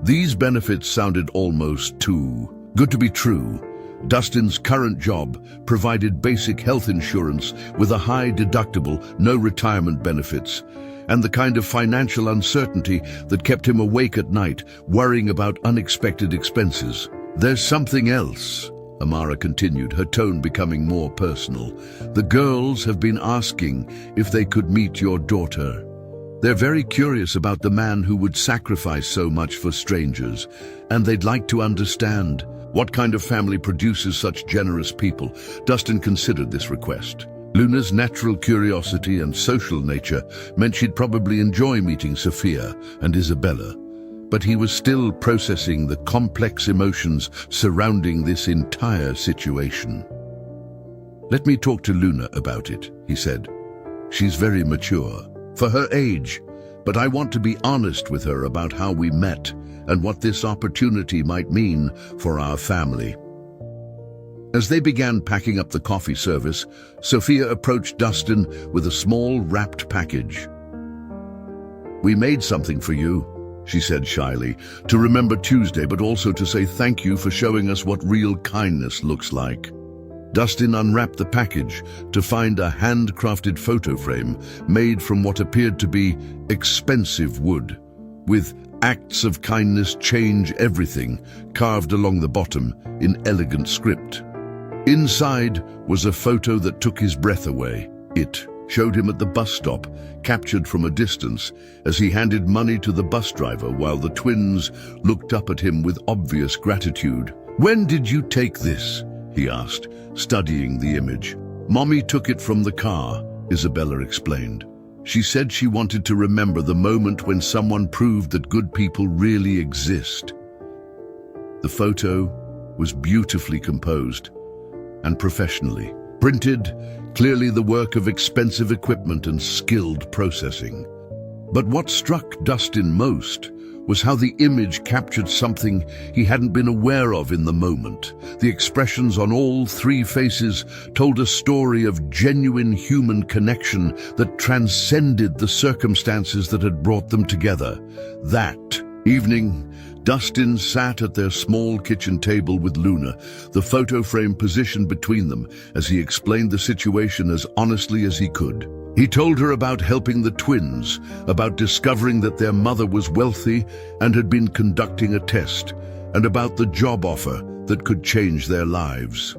These benefits sounded almost too good to be true. Dustin's current job provided basic health insurance with a high deductible, no retirement benefits, and the kind of financial uncertainty that kept him awake at night, worrying about unexpected expenses. There's something else, Amara continued, her tone becoming more personal. The girls have been asking if they could meet your daughter. They're very curious about the man who would sacrifice so much for strangers, and they'd like to understand what kind of family produces such generous people. Dustin considered this request. Luna's natural curiosity and social nature meant she'd probably enjoy meeting Sophia and Isabella, but he was still processing the complex emotions surrounding this entire situation. Let me talk to Luna about it, he said. She's very mature for her age, but I want to be honest with her about how we met and what this opportunity might mean for our family. As they began packing up the coffee service, Sophia approached Dustin with a small wrapped package. We made something for you, she said shyly, to remember Tuesday, but also to say thank you for showing us what real kindness looks like. Dustin unwrapped the package to find a handcrafted photo frame made from what appeared to be expensive wood, with "Acts of kindness change everything" carved along the bottom in elegant script. Inside was a photo that took his breath away. It showed him at the bus stop, captured from a distance, as he handed money to the bus driver while the twins looked up at him with obvious gratitude. "When did you take this?" he asked, studying the image. "Mommy took it from the car," Isabella explained. She said she wanted to remember the moment when someone proved that good people really exist. The photo was beautifully composed and professionally printed, clearly the work of expensive equipment and skilled processing. But what struck Dustin most was how the image captured something he hadn't been aware of in the moment. The expressions on all three faces told a story of genuine human connection that transcended the circumstances that had brought them together. That evening, Dustin sat at their small kitchen table with Luna, the photo frame positioned between them, as he explained the situation as honestly as he could. He told her about helping the twins, about discovering that their mother was wealthy and had been conducting a test, and about the job offer that could change their lives.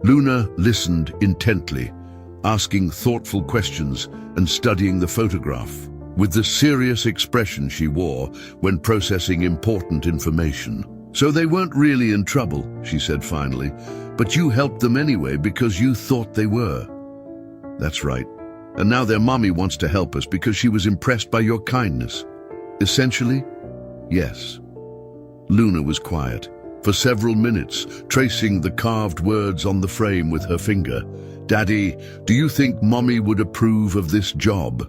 Luna listened intently, asking thoughtful questions and studying the photograph, with the serious expression she wore when processing important information. "So they weren't really in trouble," she said finally, "but you helped them anyway because you thought they were." "That's right. And now their mommy wants to help us because she was impressed by your kindness." "Essentially, yes." Luna was quiet for several minutes, tracing the carved words on the frame with her finger. "Daddy, do you think mommy would approve of this job?"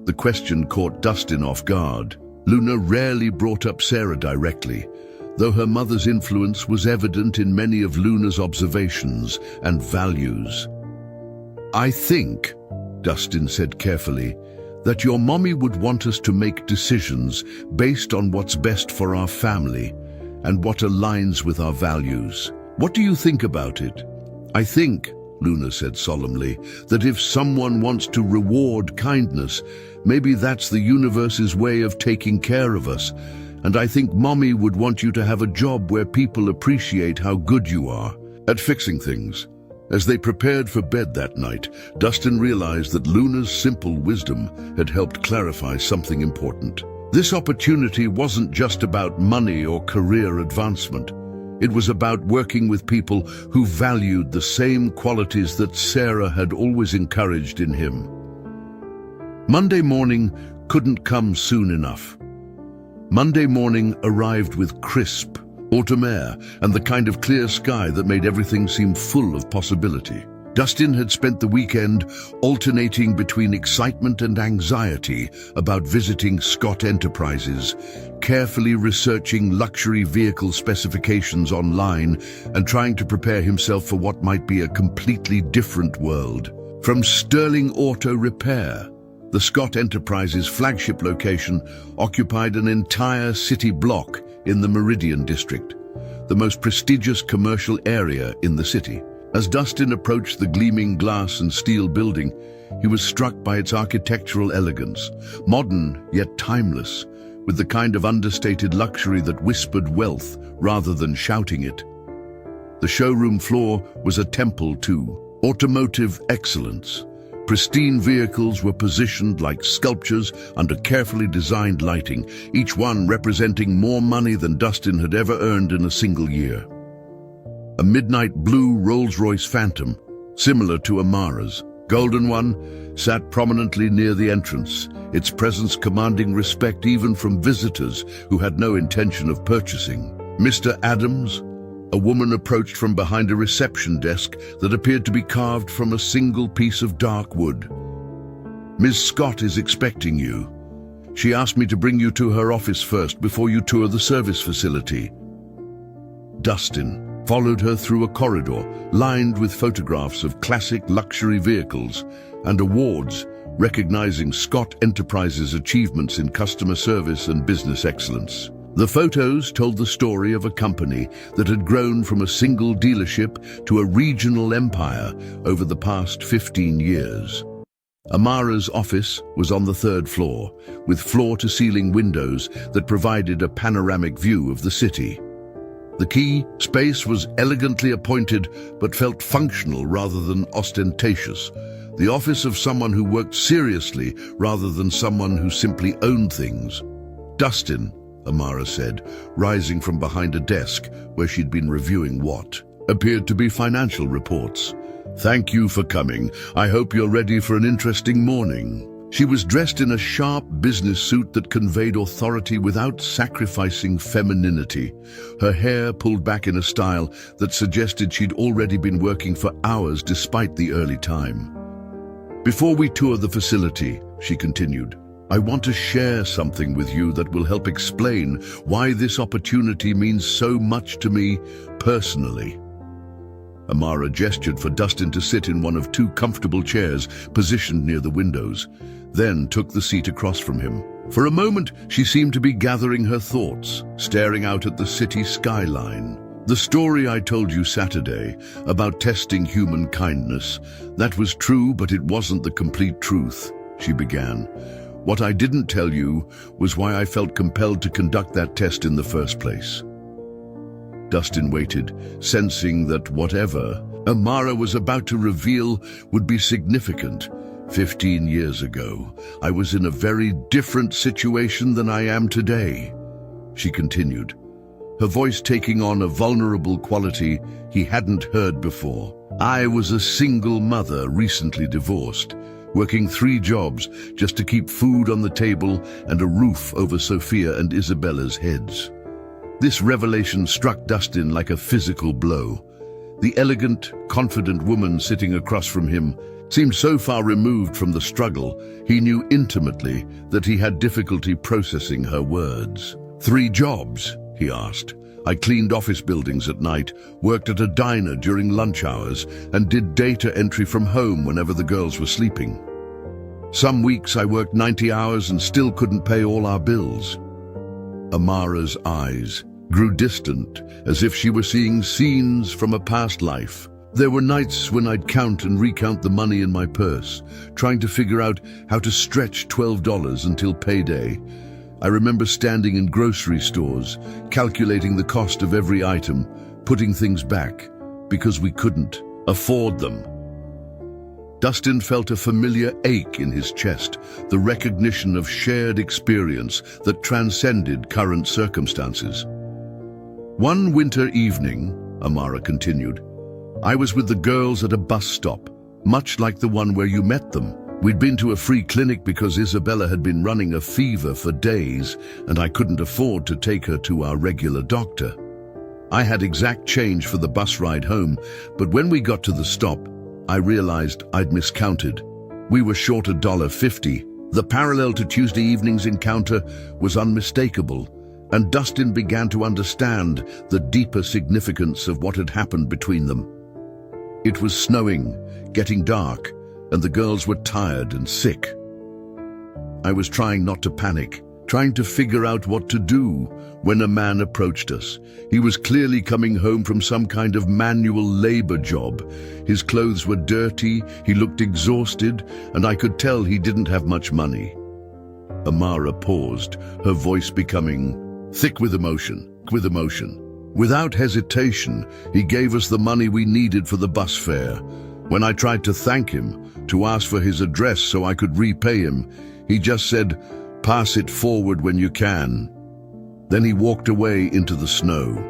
The question caught Dustin off guard. Luna rarely brought up Sarah directly, though her mother's influence was evident in many of Luna's observations and values. "I think," Dustin said carefully, "that your mommy would want us to make decisions based on what's best for our family and what aligns with our values. What do you think about it?" "I think," Luna said solemnly, "that if someone wants to reward kindness, maybe that's the universe's way of taking care of us, And I think Mommy would want you to have a job where people appreciate how good you are at fixing things." As they prepared for bed that night, Dustin realized that Luna's simple wisdom had helped clarify something important. This opportunity wasn't just about money or career advancement. It was about working with people who valued the same qualities that Sarah had always encouraged in him. Monday morning couldn't come soon enough. Monday morning arrived with crisp, autumn air and the kind of clear sky that made everything seem full of possibility. Dustin had spent the weekend alternating between excitement and anxiety about visiting Scott Enterprises, carefully researching luxury vehicle specifications online and trying to prepare himself for what might be a completely different world. From Sterling Auto Repair, the Scott Enterprises flagship location occupied an entire city block in the Meridian District, the most prestigious commercial area in the city. As Dustin approached the gleaming glass and steel building, he was struck by its architectural elegance, modern yet timeless, with the kind of understated luxury that whispered wealth rather than shouting it. The showroom floor was a temple to automotive excellence. Pristine vehicles were positioned like sculptures under carefully designed lighting, each one representing more money than Dustin had ever earned in a single year. A midnight blue Rolls Royce Phantom, similar to Amara's golden one, sat prominently near the entrance, its presence commanding respect even from visitors who had no intention of purchasing. "Mr. Adams?" A woman approached from behind a reception desk that appeared to be carved from a single piece of dark wood. "Ms. Scott is expecting you. She asked me to bring you to her office first before you tour the service facility." Dustin followed her through a corridor lined with photographs of classic luxury vehicles and awards recognizing Scott Enterprises' achievements in customer service and business excellence. The photos told the story of a company that had grown from a single dealership to a regional empire over the past 15 years. Amara's office was on the third floor, with floor-to-ceiling windows that provided a panoramic view of the city. The key space was elegantly appointed but felt functional rather than ostentatious, the office of someone who worked seriously rather than someone who simply owned things. "Dustin," Amara said, rising from behind a desk where she'd been reviewing what appeared to be financial reports. "Thank you for coming. I hope you're ready for an interesting morning." She was dressed in a sharp business suit that conveyed authority without sacrificing femininity, her hair pulled back in a style that suggested she'd already been working for hours despite the early time. "Before we tour the facility," she continued, "I want to share something with you that will help explain why this opportunity means so much to me personally." Amara gestured for Dustin to sit in one of two comfortable chairs positioned near the windows, then took the seat across from him. For a moment, she seemed to be gathering her thoughts, staring out at the city skyline. "The story I told you Saturday about testing human kindness, that was true, but it wasn't the complete truth," she began. "What I didn't tell you was why I felt compelled to conduct that test in the first place." Dustin waited, sensing that whatever Amara was about to reveal would be significant. 15 years ago, I was in a very different situation than I am today," she continued, her voice taking on a vulnerable quality he hadn't heard before. "I was a single mother, recently divorced, working 3 jobs just to keep food on the table and a roof over Sophia and Isabella's heads." This revelation struck Dustin like a physical blow. The elegant, confident woman sitting across from him seemed so far removed from the struggle, he knew intimately that he had difficulty processing her words. "3 jobs?" he asked. "I cleaned office buildings at night, worked at a diner during lunch hours, and did data entry from home whenever the girls were sleeping. Some weeks I worked 90 hours and still couldn't pay all our bills." Amara's eyes grew distant, as if she were seeing scenes from a past life. "There were nights when I'd count and recount the money in my purse, trying to figure out how to stretch $12 until payday. I remember standing in grocery stores, calculating the cost of every item, putting things back, because we couldn't afford them. Dustin felt a familiar ache in his chest, the recognition of shared experience that transcended current circumstances. One winter evening, Amara continued, I was with the girls at a bus stop, much like the one where you met them. We'd been to a free clinic because Isabella had been running a fever for days, and I couldn't afford to take her to our regular doctor. I had exact change for the bus ride home, but when we got to the stop, I realized I'd miscounted. We were short $1.50. The parallel to Tuesday evening's encounter was unmistakable, and Dustin began to understand the deeper significance of what had happened between them. It was snowing, getting dark, and the girls were tired and sick. I was trying not to panic, trying to figure out what to do when a man approached us. He was clearly coming home from some kind of manual labor job. His clothes were dirty, he looked exhausted, and I could tell he didn't have much money. Amara paused, her voice becoming thick with emotion. Without hesitation, he gave us the money we needed for the bus fare. When I tried to thank him, to ask for his address so I could repay him, he just said, "Pass it forward when you can." Then he walked away into the snow.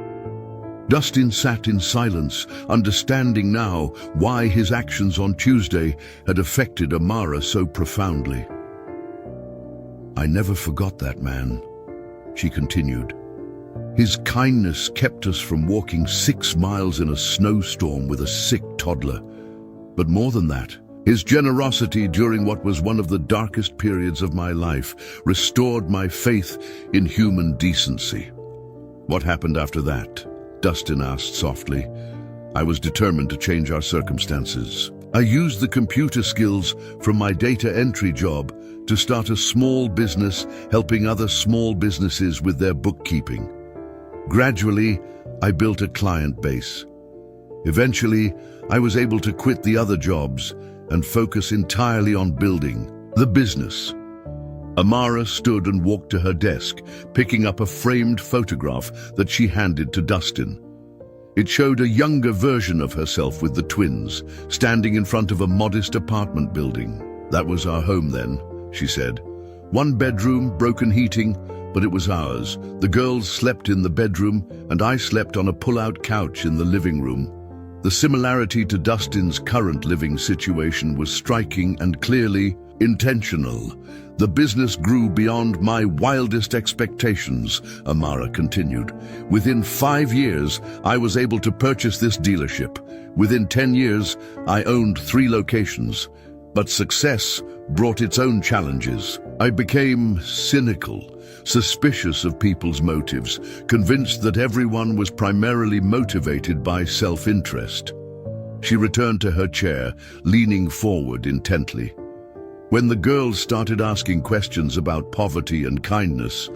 Dustin sat in silence, understanding now why his actions on Tuesday had affected Amara so profoundly. I never forgot that man, she continued. His kindness kept us from walking 6 miles in a snowstorm with a sick toddler. But more than that, his generosity during what was one of the darkest periods of my life restored my faith in human decency. What happened after that? Dustin asked softly. I was determined to change our circumstances. I used the computer skills from my data entry job to start a small business helping other small businesses with their bookkeeping. Gradually, I built a client base. Eventually, I was able to quit the other jobs and focus entirely on building the business. Amara stood and walked to her desk, picking up a framed photograph that she handed to Dustin. It showed a younger version of herself with the twins, standing in front of a modest apartment building. That was our home then, she said. 1 bedroom, broken heating, but it was ours. The girls slept in the bedroom, and I slept on a pull-out couch in the living room. The similarity to Dustin's current living situation was striking and clearly intentional. The business grew beyond my wildest expectations, Amara continued. Within 5 years, I was able to purchase this dealership. Within 10 years, I owned 3 locations. But success brought its own challenges. I became cynical, suspicious of people's motives, convinced that everyone was primarily motivated by self-interest. She returned to her chair, leaning forward intently. When the girls started asking questions about poverty and kindness,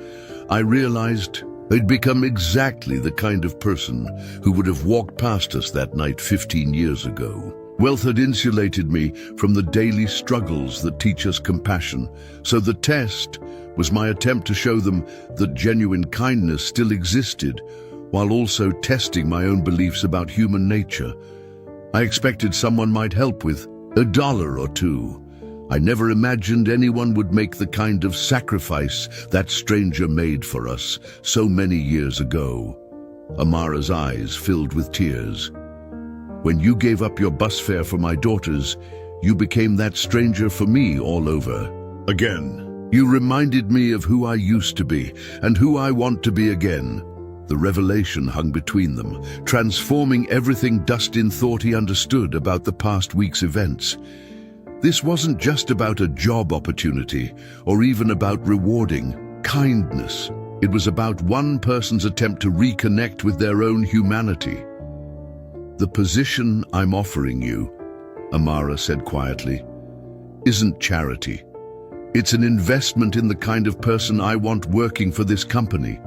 I realized they'd become exactly the kind of person who would have walked past us that night 15 years ago. Wealth had insulated me from the daily struggles that teach us compassion, so the test was my attempt to show them that genuine kindness still existed, while also testing my own beliefs about human nature. I expected someone might help with $1 or $2. I never imagined anyone would make the kind of sacrifice that stranger made for us so many years ago. Amara's eyes filled with tears. When you gave up your bus fare for my daughters, you became that stranger for me all over again. You reminded me of who I used to be and who I want to be again. The revelation hung between them, transforming everything Dustin thought he understood about the past week's events. This wasn't just about a job opportunity or even about rewarding kindness. It was about one person's attempt to reconnect with their own humanity. The position I'm offering you, Amara said quietly, isn't charity. It's an investment in the kind of person I want working for this company.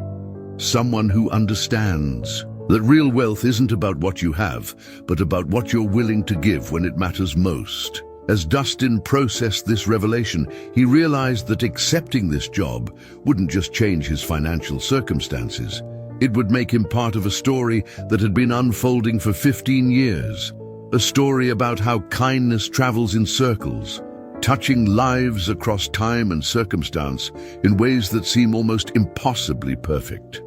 Someone who understands that real wealth isn't about what you have, but about what you're willing to give when it matters most. As Dustin processed this revelation, he realized that accepting this job wouldn't just change his financial circumstances. It would make him part of a story that had been unfolding for 15 years. A story about how kindness travels in circles, touching lives across time and circumstance in ways that seem almost impossibly perfect.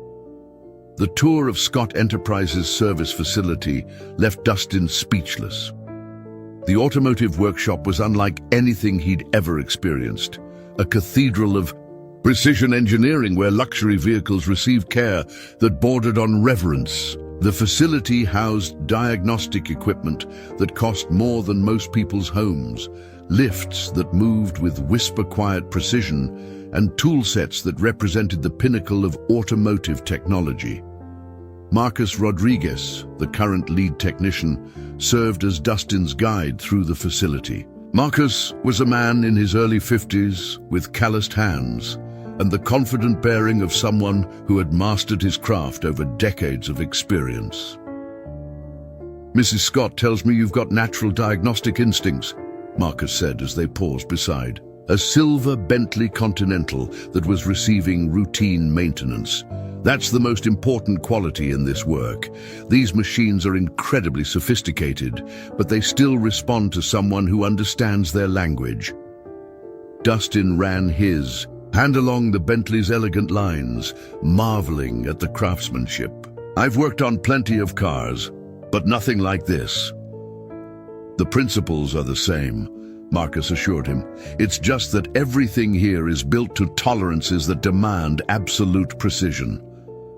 The tour of Scott Enterprises' service facility left Dustin speechless. The automotive workshop was unlike anything he'd ever experienced, a cathedral of precision engineering where luxury vehicles received care that bordered on reverence. The facility housed diagnostic equipment that cost more than most people's homes, lifts that moved with whisper-quiet precision, and tool sets that represented the pinnacle of automotive technology. Marcus Rodriguez, the current lead technician, served as Dustin's guide through the facility. Marcus was a man in his early 50s with calloused hands and the confident bearing of someone who had mastered his craft over decades of experience. "Mrs. Scott tells me you've got natural diagnostic instincts," Marcus said as they paused beside a silver Bentley Continental that was receiving routine maintenance. "That's the most important quality in this work. These machines are incredibly sophisticated, but they still respond to someone who understands their language." Dustin ran his hand along the Bentley's elegant lines, marveling at the craftsmanship. "I've worked on plenty of cars, but nothing like this." "The principles are the same," Marcus assured him. "It's just that everything here is built to tolerances that demand absolute precision.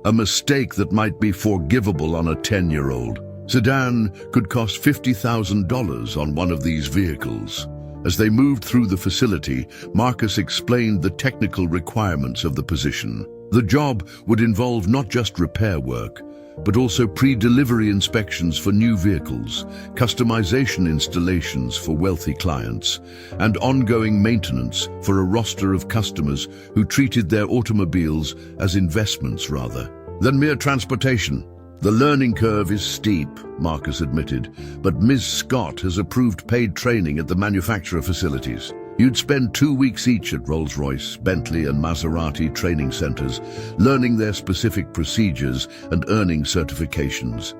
A mistake that might be forgivable on a 10-year-old sedan could cost $50,000 on one of these vehicles." As they moved through the facility, Marcus explained the technical requirements of the position. The job would involve not just repair work, but also pre-delivery inspections for new vehicles, customization installations for wealthy clients, and ongoing maintenance for a roster of customers who treated their automobiles as investments rather than mere transportation. "The learning curve is steep," Marcus admitted, "but Ms. Scott has approved paid training at the manufacturer facilities. You'd spend 2 weeks each at Rolls Royce, Bentley and Maserati training centers, learning their specific procedures and earning certifications."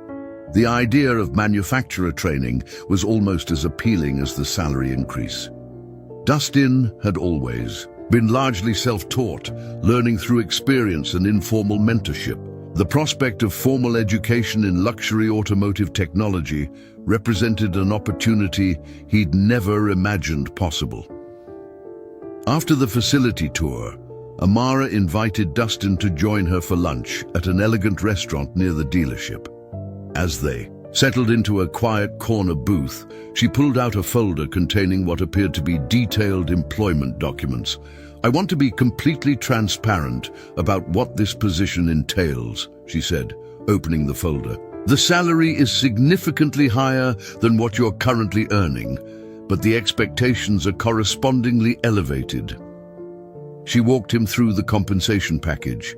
The idea of manufacturer training was almost as appealing as the salary increase. Dustin had always been largely self-taught, learning through experience and informal mentorship. The prospect of formal education in luxury automotive technology represented an opportunity he'd never imagined possible. After the facility tour, Amara invited Dustin to join her for lunch at an elegant restaurant near the dealership. As they settled into a quiet corner booth, she pulled out a folder containing what appeared to be detailed employment documents. "I want to be completely transparent about what this position entails," she said, opening the folder. "The salary is significantly higher than what you're currently earning, but the expectations are correspondingly elevated." She walked him through the compensation package,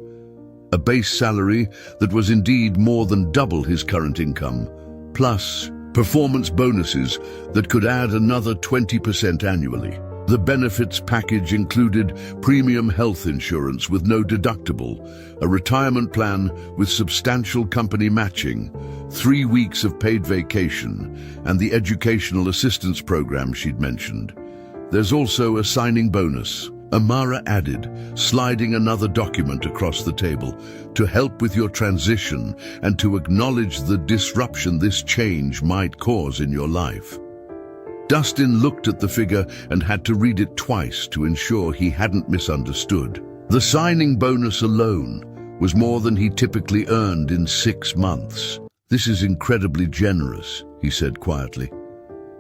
a base salary that was indeed more than double his current income, plus performance bonuses that could add another 20% annually. The benefits package included premium health insurance with no deductible, a retirement plan with substantial company matching, 3 weeks of paid vacation, and the educational assistance program she'd mentioned. "There's also a signing bonus," Amara added, sliding another document across the table, "to help with your transition and to acknowledge the disruption this change might cause in your life." Dustin looked at the figure and had to read it twice to ensure he hadn't misunderstood. The signing bonus alone was more than he typically earned in 6 months. "This is incredibly generous," he said quietly.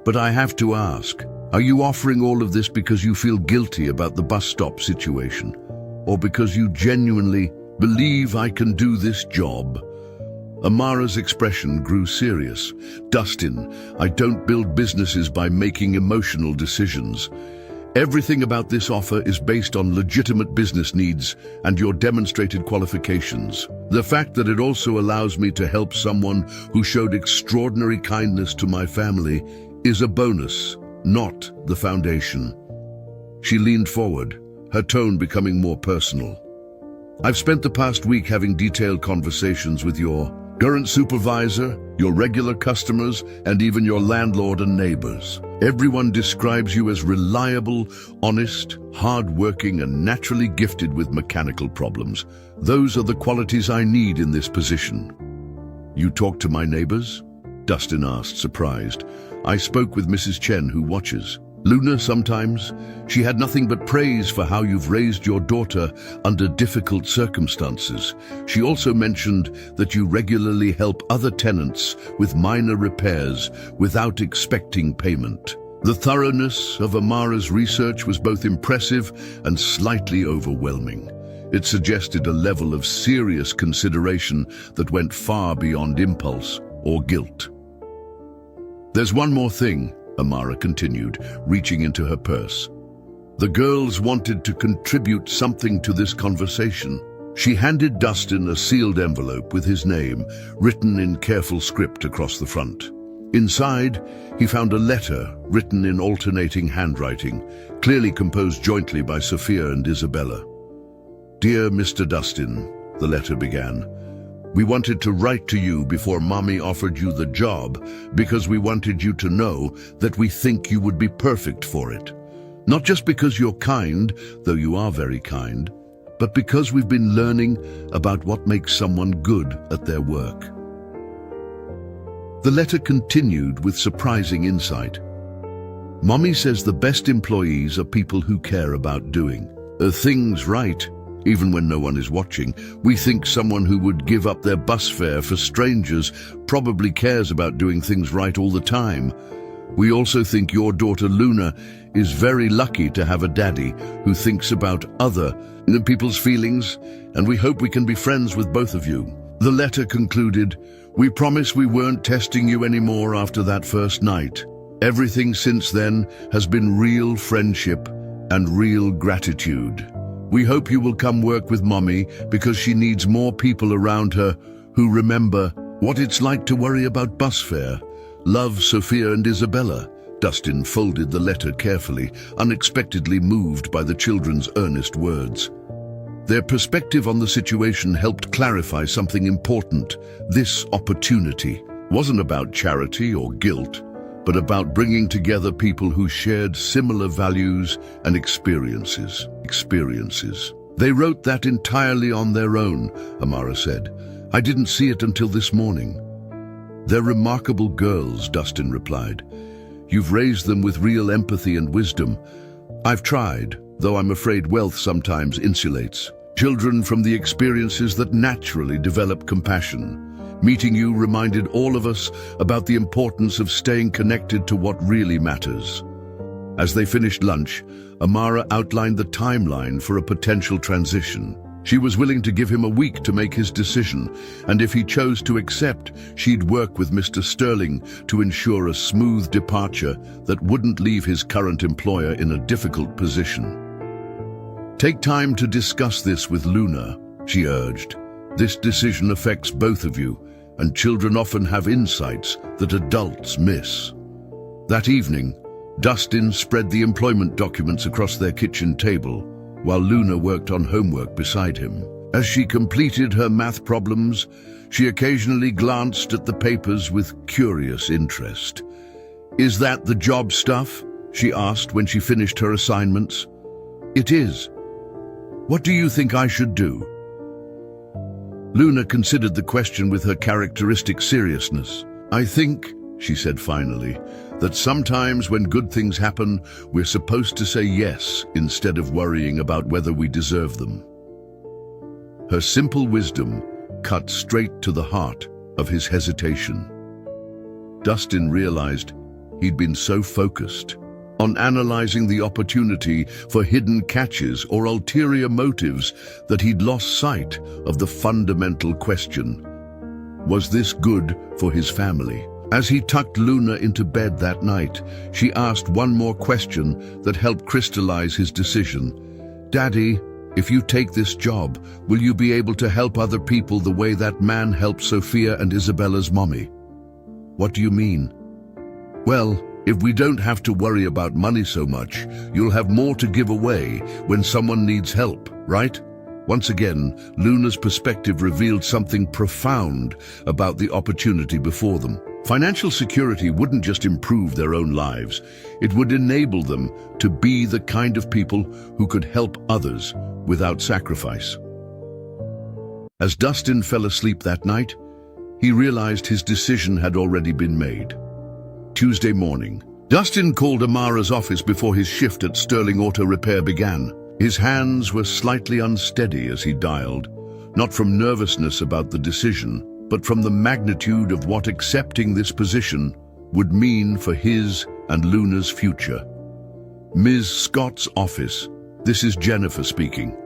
"But I have to ask, are you offering all of this because you feel guilty about the bus stop situation? Or because you genuinely believe I can do this job?" Amara's expression grew serious. "Dustin, I don't build businesses by making emotional decisions. Everything about this offer is based on legitimate business needs and your demonstrated qualifications. The fact that it also allows me to help someone who showed extraordinary kindness to my family is a bonus." not the foundation. She leaned forward, her tone becoming more personal. I've spent the past week having detailed conversations with your current supervisor, your regular customers, and even your landlord and neighbors. Everyone describes you as reliable, honest, hard-working, and naturally gifted with mechanical problems. Those are the qualities I need in this position. You talk to my neighbors? Dustin asked, surprised. I spoke with Mrs. Chen, who watches. Luna sometimes. She had nothing but praise for how you've raised your daughter under difficult circumstances. She also mentioned that you regularly help other tenants with minor repairs without expecting payment. The thoroughness of Amara's research was both impressive and slightly overwhelming. It suggested a level of serious consideration that went far beyond impulse or guilt. There's one more thing, Amara continued, reaching into her purse. The girls wanted to contribute something to this conversation. She handed Dustin a sealed envelope with his name, written in careful script across the front. Inside, he found a letter written in alternating handwriting, clearly composed jointly by Sophia and Isabella. Dear Mr. Dustin, the letter began. We wanted to write to you before Mommy offered you the job because we wanted you to know that we think you would be perfect for it. Not just because you're kind, though you are very kind, but because we've been learning about what makes someone good at their work. The letter continued with surprising insight. Mommy says the best employees are people who care about doing things right. Even when no one is watching, we think someone who would give up their bus fare for strangers probably cares about doing things right all the time. We also think your daughter Luna is very lucky to have a daddy who thinks about other people's feelings, and we hope we can be friends with both of you. The letter concluded, we promise we weren't testing you anymore after that first night. Everything since then has been real friendship and real gratitude. We hope you will come work with Mommy because she needs more people around her who remember what it's like to worry about bus fare. Love, Sophia and Isabella. Dustin folded the letter carefully, unexpectedly moved by the children's earnest words. Their perspective on the situation helped clarify something important. This opportunity wasn't about charity or guilt, but about bringing together people who shared similar values and experiences. They wrote that entirely on their own, Amara said. I didn't see it until this morning. They're remarkable girls, Dustin replied. You've raised them with real empathy and wisdom. I've tried, though I'm afraid wealth sometimes insulates children from the experiences that naturally develop compassion. Meeting you reminded all of us about the importance of staying connected to what really matters. As they finished lunch, Amara outlined the timeline for a potential transition. She was willing to give him a week to make his decision, and if he chose to accept, she'd work with Mr. Sterling to ensure a smooth departure that wouldn't leave his current employer in a difficult position. Take time to discuss this with Luna, she urged. This decision affects both of you, and children often have insights that adults miss. That evening, Dustin spread the employment documents across their kitchen table, while Luna worked on homework beside him. As she completed her math problems, she occasionally glanced at the papers with curious interest. Is that the job stuff? She asked when she finished her assignments. It is. What do you think I should do? Luna considered the question with her characteristic seriousness. I think, she said finally, that sometimes when good things happen, we're supposed to say yes instead of worrying about whether we deserve them. Her simple wisdom cut straight to the heart of his hesitation. Dustin realized he'd been so focused on analyzing the opportunity for hidden catches or ulterior motives that he'd lost sight of the fundamental question. Was this good for his family? As he tucked Luna into bed that night, she asked one more question that helped crystallize his decision. Daddy, if you take this job, will you be able to help other people the way that man helped Sophia and Isabella's mommy? What do you mean? Well, If we don't have to worry about money so much, you'll have more to give away when someone needs help, right? Once again, Luna's perspective revealed something profound about the opportunity before them. Financial security wouldn't just improve their own lives, it would enable them to be the kind of people who could help others without sacrifice. As Dustin fell asleep that night, he realized his decision had already been made. Tuesday morning, Dustin called Amara's office before his shift at Sterling Auto Repair began. His hands were slightly unsteady as he dialed, not from nervousness about the decision, but from the magnitude of what accepting this position would mean for his and Luna's future. Ms. Scott's office. This is Jennifer speaking.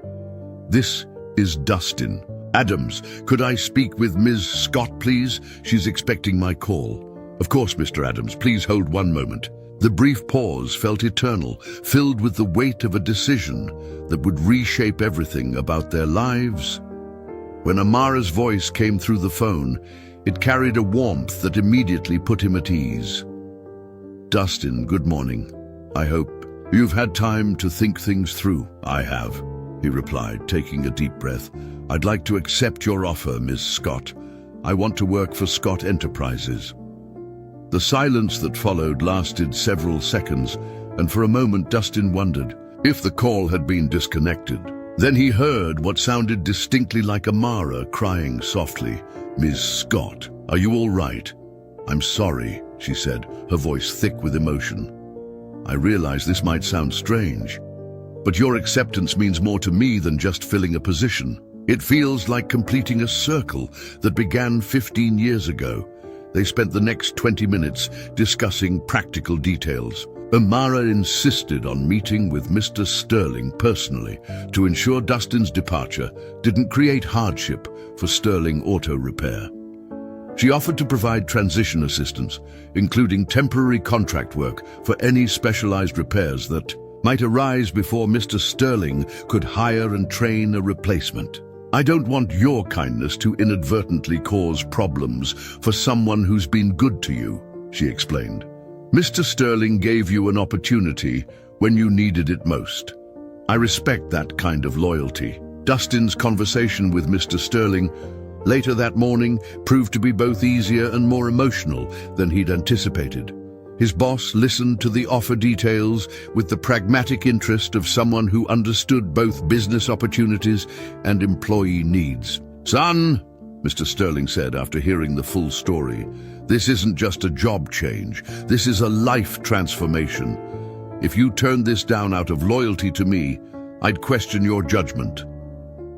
This is Dustin. Adams, could I speak with Ms. Scott, please? She's expecting my call. Of course, Mr. Adams, please hold one moment. The brief pause felt eternal, filled with the weight of a decision that would reshape everything about their lives. When Amara's voice came through the phone, it carried a warmth that immediately put him at ease. Dustin, good morning. I hope you've had time to think things through. I have, he replied, taking a deep breath. I'd like to accept your offer, Ms. Scott. I want to work for Scott Enterprises. The silence that followed lasted several seconds, and for a moment Dustin wondered if the call had been disconnected. Then he heard what sounded distinctly like Amara crying softly. Ms. Scott, are you all right? I'm sorry, she said, her voice thick with emotion. I realize this might sound strange, but your acceptance means more to me than just filling a position. It feels like completing a circle that began 15 years ago. They spent the next 20 minutes discussing practical details. Amara insisted on meeting with Mr. Sterling personally to ensure Dustin's departure didn't create hardship for Sterling Auto Repair. She offered to provide transition assistance, including temporary contract work for any specialized repairs that might arise before Mr. Sterling could hire and train a replacement. I don't want your kindness to inadvertently cause problems for someone who's been good to you, she explained. Mr. Sterling gave you an opportunity when you needed it most. I respect that kind of loyalty. Dustin's conversation with Mr. Sterling later that morning proved to be both easier and more emotional than he'd anticipated. His boss listened to the offer details with the pragmatic interest of someone who understood both business opportunities and employee needs. Son, Mr. Sterling said after hearing the full story, this isn't just a job change. This is a life transformation. If you turned this down out of loyalty to me, I'd question your judgment.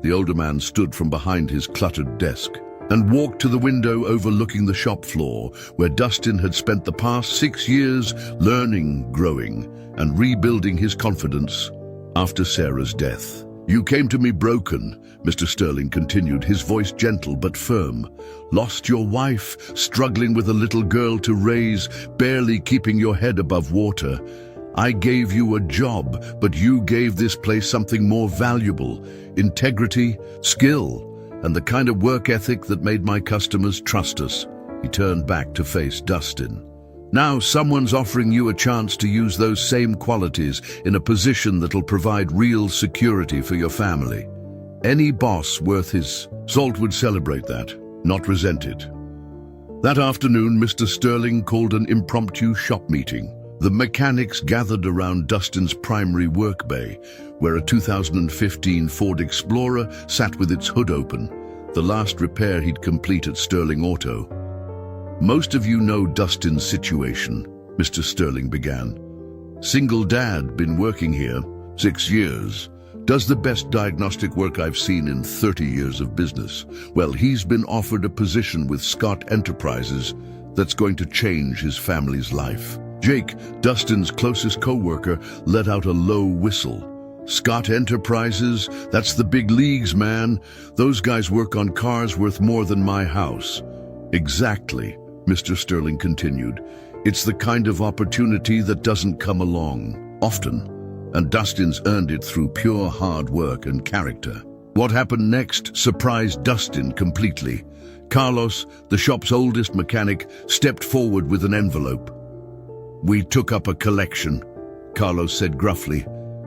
The older man stood from behind his cluttered desk and walked to the window overlooking the shop floor where Dustin had spent the past 6 years learning, growing, and rebuilding his confidence after Sarah's death. You came to me broken, Mr. Sterling continued, his voice gentle but firm. Lost your wife, struggling with a little girl to raise, barely keeping your head above water. I gave you a job, but you gave this place something more valuable: integrity, skill, and the kind of work ethic that made my customers trust us. He turned back to face Dustin. Now someone's offering you a chance to use those same qualities in a position that'll provide real security for your family. Any boss worth his salt would celebrate that, not resent it. That afternoon, Mr. Sterling called an impromptu shop meeting. The mechanics gathered around Dustin's primary work bay, where a 2015 Ford Explorer sat with its hood open, the last repair he'd complete at Sterling Auto. Most of you know Dustin's situation, Mr. Sterling began. Single dad, been working here 6 years. Does the best diagnostic work I've seen in 30 years of business. Well, he's been offered a position with Scott Enterprises that's going to change his family's life. Jake, Dustin's closest co-worker, let out a low whistle. Scott Enterprises? That's the big leagues, man. Those guys work on cars worth more than my house. Exactly, Mr. Sterling continued. It's the kind of opportunity that doesn't come along often, and Dustin's earned it through pure hard work and character. What happened next surprised Dustin completely. Carlos, the shop's oldest mechanic, stepped forward with an envelope. We took up a collection, Carlos said gruffly,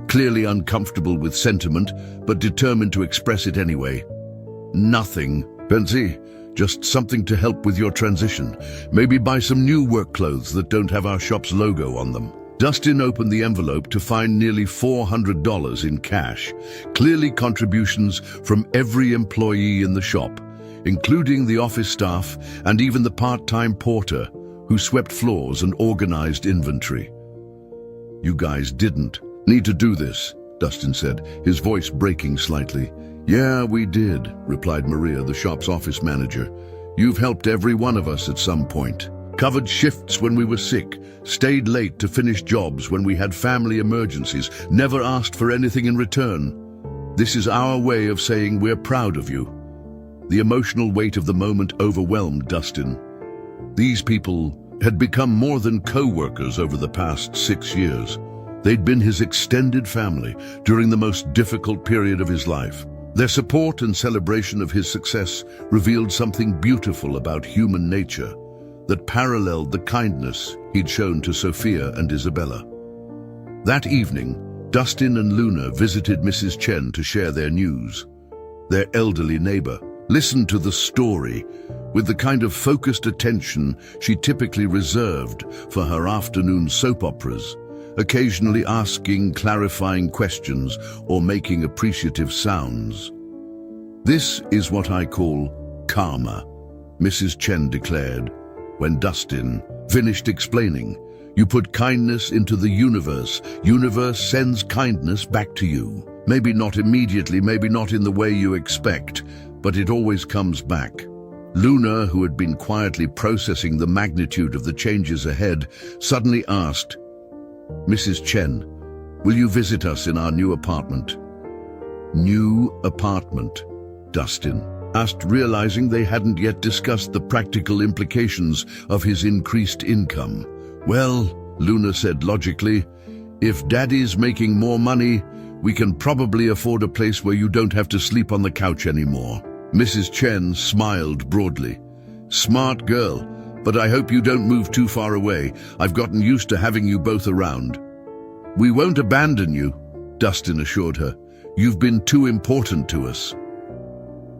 clearly uncomfortable with sentiment, but determined to express it anyway. Nothing, Benzi. Just something to help with your transition. Maybe buy some new work clothes that don't have our shop's logo on them. Dustin opened the envelope to find nearly $400 in cash, clearly contributions from every employee in the shop, including the office staff and even the part-time porter who swept floors and organized inventory. You guys didn't need to do this, Dustin said, his voice breaking slightly. Yeah, we did, replied Maria, the shop's office manager. You've helped every one of us at some point. Covered shifts when we were sick, stayed late to finish jobs when we had family emergencies, never asked for anything in return. This is our way of saying we're proud of you. The emotional weight of the moment overwhelmed Dustin. These people had become more than co-workers over the past 6 years. They'd been his extended family during the most difficult period of his life. Their support and celebration of his success revealed something beautiful about human nature that paralleled the kindness he'd shown to Sophia and Isabella. That evening, Dustin and Luna visited Mrs. Chen to share their news. Their elderly neighbor listened to the story with the kind of focused attention she typically reserved for her afternoon soap operas, occasionally asking clarifying questions or making appreciative sounds. This is what I call karma, Mrs. Chen declared. When Dustin finished explaining, you put kindness into the universe. Universe sends kindness back to you. Maybe not immediately, maybe not in the way you expect, but it always comes back. Luna, who had been quietly processing the magnitude of the changes ahead, suddenly asked, Mrs. Chen, will you visit us in our new apartment? New apartment, Dustin asked, realizing they hadn't yet discussed the practical implications of his increased income. Well, Luna said logically, if Daddy's making more money, we can probably afford a place where you don't have to sleep on the couch anymore. Mrs. Chen smiled broadly. Smart girl, but I hope you don't move too far away. I've gotten used to having you both around. We won't abandon you, Dustin assured her. You've been too important to us.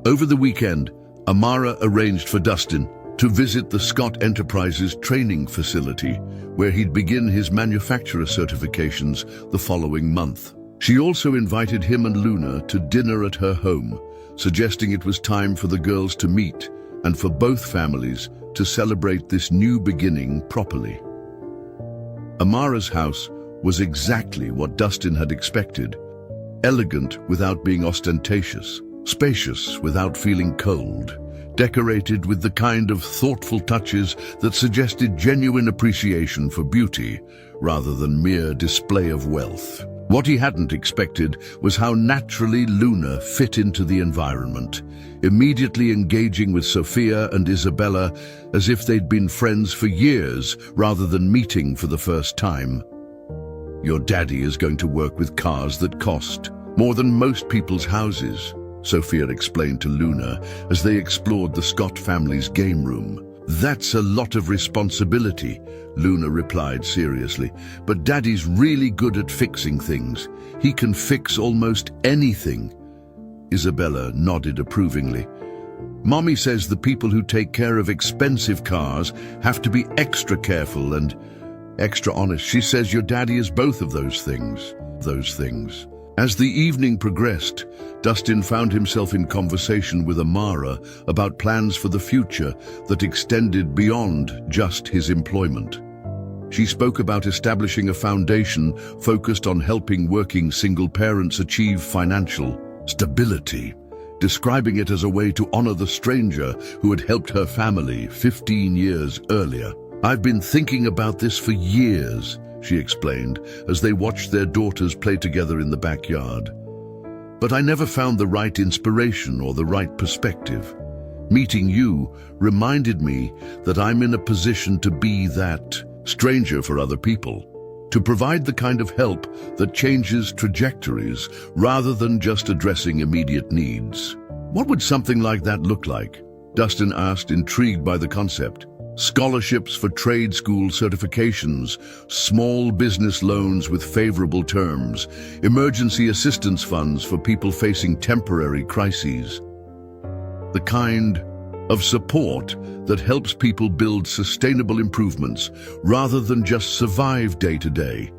Over the weekend, Amara arranged for Dustin to visit the Scott Enterprises training facility, where he'd begin his manufacturer certifications the following month. She also invited him and Luna to dinner at her home, suggesting it was time for the girls to meet and for both families to celebrate this new beginning properly. Amara's house was exactly what Dustin had expected. Elegant without being ostentatious, spacious without feeling cold, decorated with the kind of thoughtful touches that suggested genuine appreciation for beauty rather than mere display of wealth. What he hadn't expected was how naturally Luna fit into the environment, immediately engaging with Sophia and Isabella as if they'd been friends for years rather than meeting for the first time. Your daddy is going to work with cars that cost more than most people's houses, Sophia explained to Luna as they explored the Scott family's game room. That's a lot of responsibility, Luna replied seriously, but Daddy's really good at fixing things. He can fix almost anything. Isabella nodded approvingly. Mommy says the people who take care of expensive cars have to be extra careful and extra honest. She says your daddy is both of those things. As the evening progressed, Dustin found himself in conversation with Amara about plans for the future that extended beyond just his employment. She spoke about establishing a foundation focused on helping working single parents achieve financial stability, describing it as a way to honor the stranger who had helped her family 15 years earlier. I've been thinking about this for years, she explained, as they watched their daughters play together in the backyard. But I never found the right inspiration or the right perspective. Meeting you reminded me that I'm in a position to be that stranger for other people, to provide the kind of help that changes trajectories rather than just addressing immediate needs. What would something like that look like? Dustin asked, intrigued by the concept. Scholarships for trade school certifications, small business loans with favorable terms, emergency assistance funds for people facing temporary crises. The kind of support that helps people build sustainable improvements rather than just survive day to day.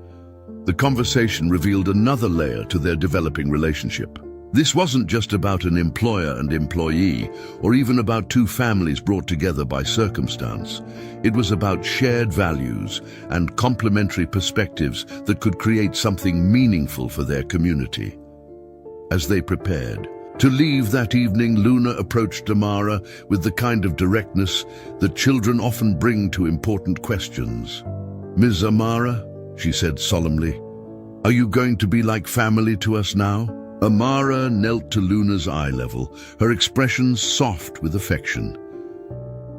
The conversation revealed another layer to their developing relationship. This wasn't just about an employer and employee, or even about two families brought together by circumstance. It was about shared values and complementary perspectives that could create something meaningful for their community. As they prepared to leave that evening, Luna approached Amara with the kind of directness that children often bring to important questions. "Ms. Amara," she said solemnly, "are you going to be like family to us now?" Amara knelt to Luna's eye level, her expression soft with affection.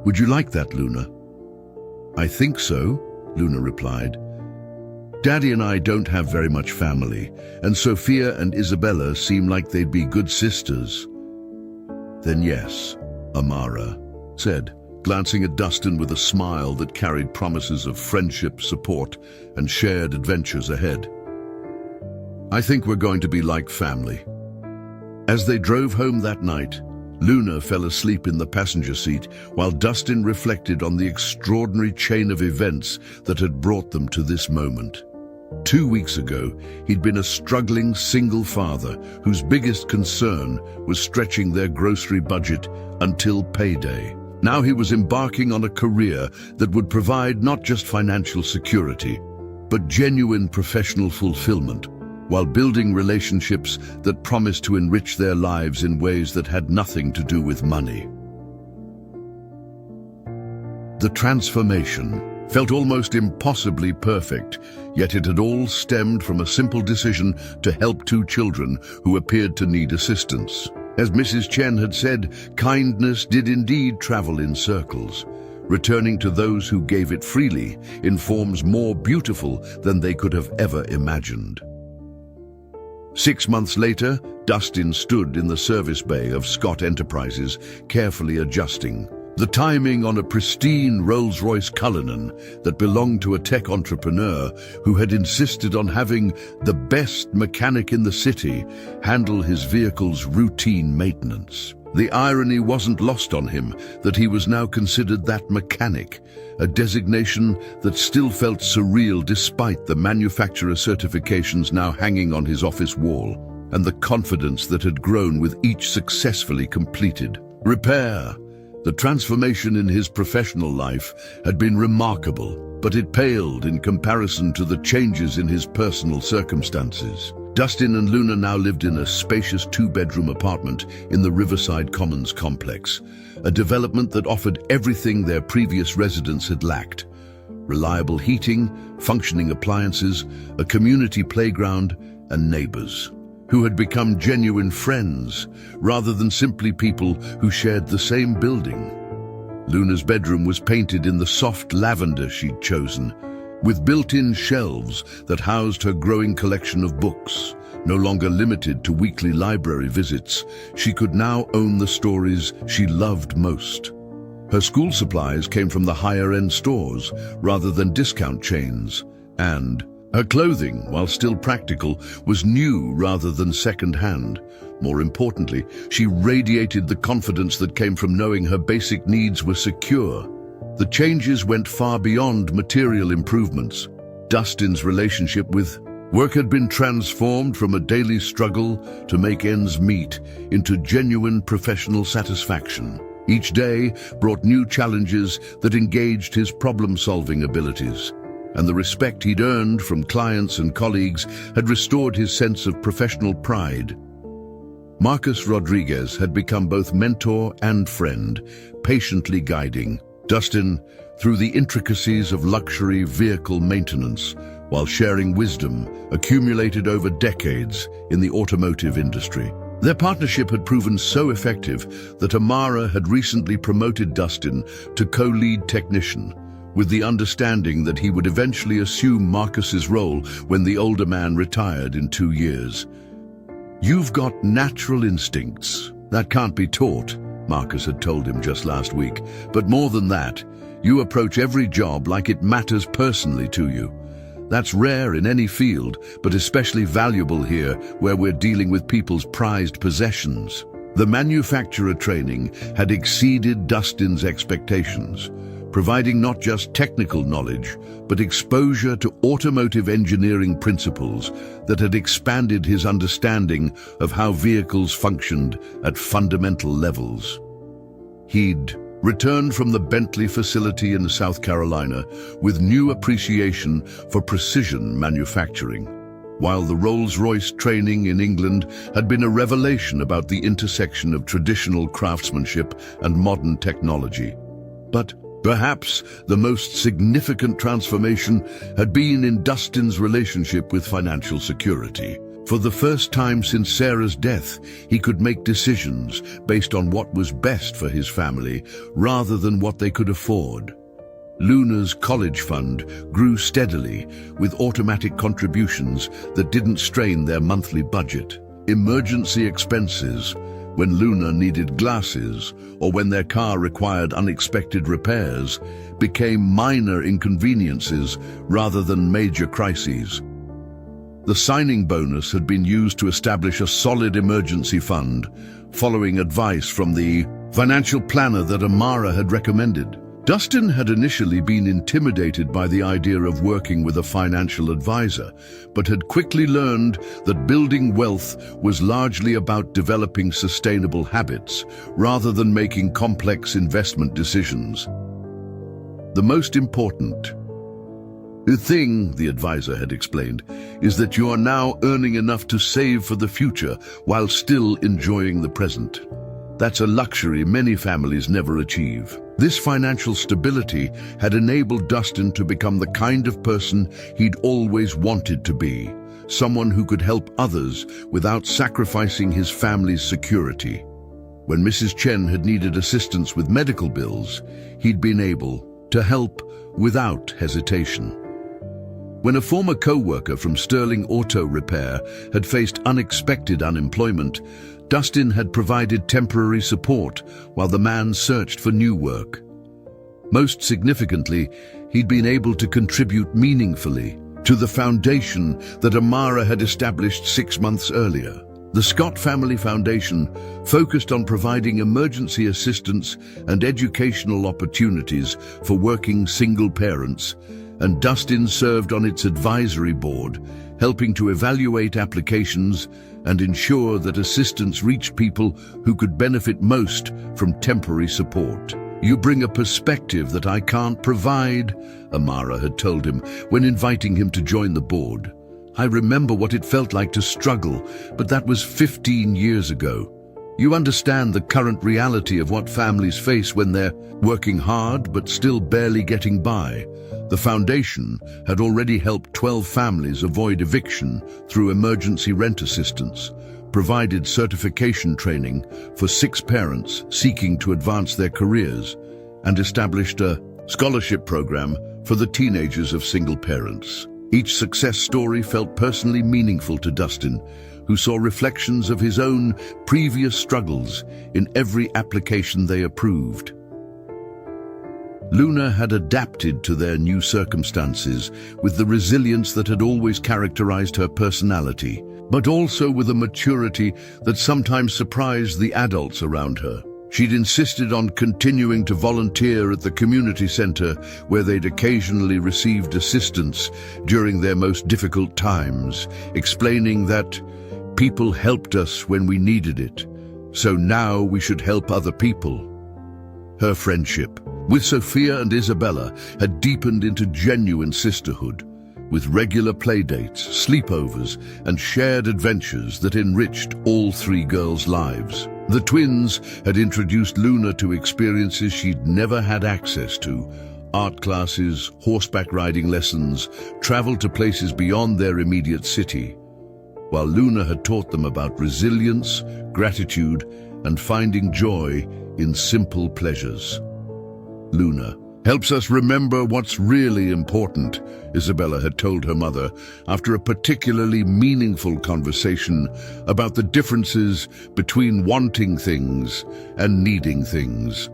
"Would you like that, Luna?" "I think so," Luna replied. "Daddy and I don't have very much family, and Sophia and Isabella seem like they'd be good sisters." "Then yes," Amara said, glancing at Dustin with a smile that carried promises of friendship, support, and shared adventures ahead. "I think we're going to be like family." As they drove home that night, Luna fell asleep in the passenger seat while Dustin reflected on the extraordinary chain of events that had brought them to this moment. 2 weeks ago, he'd been a struggling single father whose biggest concern was stretching their grocery budget until payday. Now he was embarking on a career that would provide not just financial security, but genuine professional fulfillment, while building relationships that promised to enrich their lives in ways that had nothing to do with money. The transformation felt almost impossibly perfect, yet it had all stemmed from a simple decision to help two children who appeared to need assistance. As Mrs. Chen had said, kindness did indeed travel in circles, returning to those who gave it freely in forms more beautiful than they could have ever imagined. 6 months later, Dustin stood in the service bay of Scott Enterprises, carefully adjusting the timing on a pristine Rolls Royce Cullinan that belonged to a tech entrepreneur who had insisted on having the best mechanic in the city handle his vehicle's routine maintenance. The irony wasn't lost on him that he was now considered that mechanic, a designation that still felt surreal despite the manufacturer certifications now hanging on his office wall, and the confidence that had grown with each successfully completed repair. The transformation in his professional life had been remarkable, but it paled in comparison to the changes in his personal circumstances. Dustin and Luna now lived in a spacious 2-bedroom apartment in the Riverside Commons complex, a development that offered everything their previous residence had lacked: reliable heating, functioning appliances, a community playground, and neighbors who had become genuine friends rather than simply people who shared the same building. Luna's bedroom was painted in the soft lavender she'd chosen, with built-in shelves that housed her growing collection of books. No longer limited to weekly library visits, she could now own the stories she loved most. Her school supplies came from the higher-end stores rather than discount chains, and her clothing, while still practical, was new rather than second-hand. More importantly, she radiated the confidence that came from knowing her basic needs were secure. The changes went far beyond material improvements. Dustin's relationship with work had been transformed from a daily struggle to make ends meet into genuine professional satisfaction. Each day brought new challenges that engaged his problem-solving abilities, and the respect he'd earned from clients and colleagues had restored his sense of professional pride. Marcus Rodriguez had become both mentor and friend, patiently guiding Dustin through the intricacies of luxury vehicle maintenance, while sharing wisdom accumulated over decades in the automotive industry. Their partnership had proven so effective that Amara had recently promoted Dustin to co-lead technician, with the understanding that he would eventually assume Marcus's role when the older man retired in 2 years. "You've got natural instincts that can't be taught," Marcus had told him just last week. "But more than that, You approach every job like it matters personally to you. That's rare in any field, but especially valuable here where we're dealing with people's prized possessions. The manufacturer training had exceeded Dustin's expectations, providing not just technical knowledge, but exposure to automotive engineering principles that had expanded his understanding of how vehicles functioned at fundamental levels. He'd returned from the Bentley facility in South Carolina with new appreciation for precision manufacturing, while the Rolls Royce training in England had been a revelation about the intersection of traditional craftsmanship and modern technology. But perhaps the most significant transformation had been in Dustin's relationship with financial security. For the first time since Sarah's death, he could make decisions based on what was best for his family rather than what they could afford. Luna's college fund grew steadily with automatic contributions that didn't strain their monthly budget. Emergency expenses, when Luna needed glasses or when their car required unexpected repairs, became minor inconveniences rather than major crises. The signing bonus had been used to establish a solid emergency fund, following advice from the financial planner that Amara had recommended. Dustin had initially been intimidated by the idea of working with a financial advisor, but had quickly learned that building wealth was largely about developing sustainable habits rather than making complex investment decisions. The most important thing, the advisor had explained, is that you are now earning enough to save for the future while still enjoying the present. That's a luxury many families never achieve. This financial stability had enabled Dustin to become the kind of person he'd always wanted to be, someone who could help others without sacrificing his family's security. When Mrs. Chen had needed assistance with medical bills, he'd been able to help without hesitation. When a former co-worker from Sterling Auto Repair had faced unexpected unemployment, Dustin had provided temporary support while the man searched for new work. Most significantly, he'd been able to contribute meaningfully to the foundation that Amara had established 6 months earlier. The Scott Family Foundation focused on providing emergency assistance and educational opportunities for working single parents, and Dustin served on its advisory board, helping to evaluate applications and ensure that assistance reached people who could benefit most from temporary support. "You bring a perspective that I can't provide," Amara had told him when inviting him to join the board. "I remember what it felt like to struggle, but that was 15 years ago. You understand the current reality of what families face when they're working hard but still barely getting by." The foundation had already helped 12 families avoid eviction through emergency rent assistance, provided certification training for 6 parents seeking to advance their careers, and established a scholarship program for the teenagers of single parents. Each success story felt personally meaningful to Dustin, who saw reflections of his own previous struggles in every application they approved. Luna had adapted to their new circumstances with the resilience that had always characterized her personality, but also with a maturity that sometimes surprised the adults around her. She'd insisted on continuing to volunteer at the community center, where they'd occasionally received assistance during their most difficult times, explaining that people helped us when we needed it, so now we should help other people. Her friendship with Sophia and Isabella had deepened into genuine sisterhood, with regular playdates, sleepovers, and shared adventures that enriched all 3 girls' lives. The twins had introduced Luna to experiences she'd never had access to: art classes, horseback riding lessons, travel to places beyond their immediate city, while Luna had taught them about resilience, gratitude, and finding joy in simple pleasures. "Luna helps us remember what's really important," Isabella had told her mother after a particularly meaningful conversation about the differences between wanting things and needing things.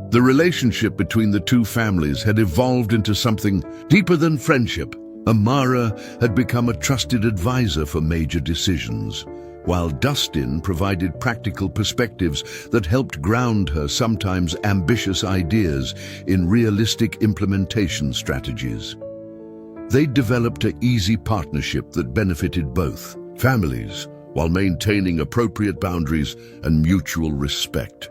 The relationship between the two families had evolved into something deeper than friendship. Amara had become a trusted advisor for major decisions, while Dustin provided practical perspectives that helped ground her sometimes ambitious ideas in realistic implementation strategies. They developed an easy partnership that benefited both families while maintaining appropriate boundaries and mutual respect.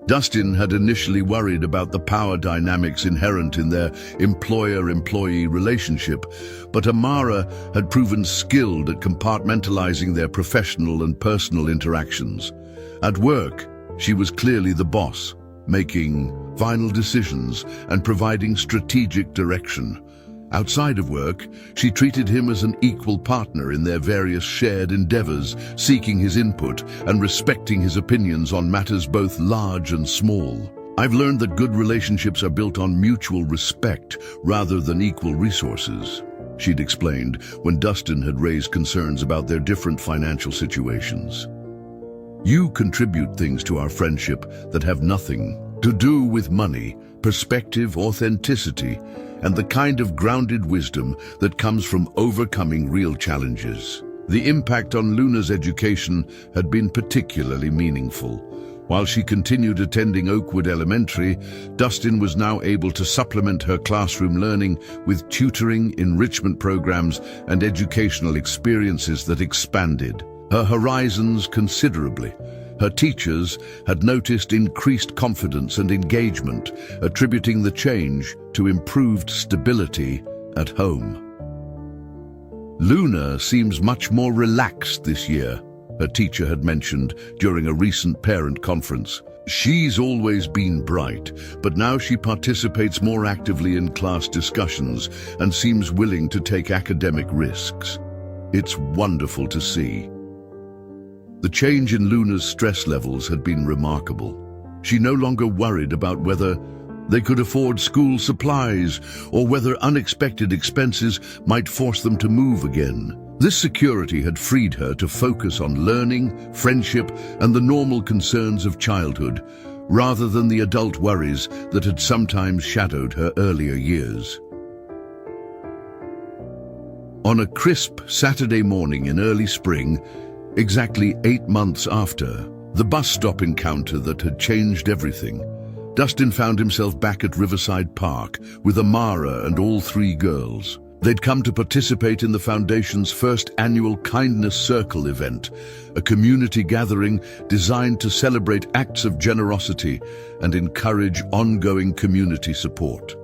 Dustin had initially worried about the power dynamics inherent in their employer-employee relationship, but Amara had proven skilled at compartmentalizing their professional and personal interactions. At work, she was clearly the boss, making final decisions and providing strategic direction. Outside of work, she treated him as an equal partner in their various shared endeavors, seeking his input and respecting his opinions on matters both large and small. I've learned that good relationships are built on mutual respect rather than equal resources, she'd explained when Dustin had raised concerns about their different financial situations. You contribute things to our friendship that have nothing to do with money, perspective, authenticity, and the kind of grounded wisdom that comes from overcoming real challenges. The impact on Luna's education had been particularly meaningful. While she continued attending Oakwood Elementary, Dustin was now able to supplement her classroom learning with tutoring, enrichment programs, and educational experiences that expanded her horizons considerably. Her teachers had noticed increased confidence and engagement, attributing the change to improved stability at home. Luna seems much more relaxed this year, her teacher had mentioned during a recent parent conference. She's always been bright, but now she participates more actively in class discussions and seems willing to take academic risks. It's wonderful to see. The change in Luna's stress levels had been remarkable. She no longer worried about whether they could afford school supplies or whether unexpected expenses might force them to move again. This security had freed her to focus on learning, friendship, and the normal concerns of childhood, rather than the adult worries that had sometimes shadowed her earlier years. On a crisp Saturday morning in early spring, exactly 8 months after the bus stop encounter that had changed everything, Dustin found himself back at Riverside Park with Amara and all 3 girls. They'd come to participate in the Foundation's first annual Kindness Circle event, a community gathering designed to celebrate acts of generosity and encourage ongoing community support.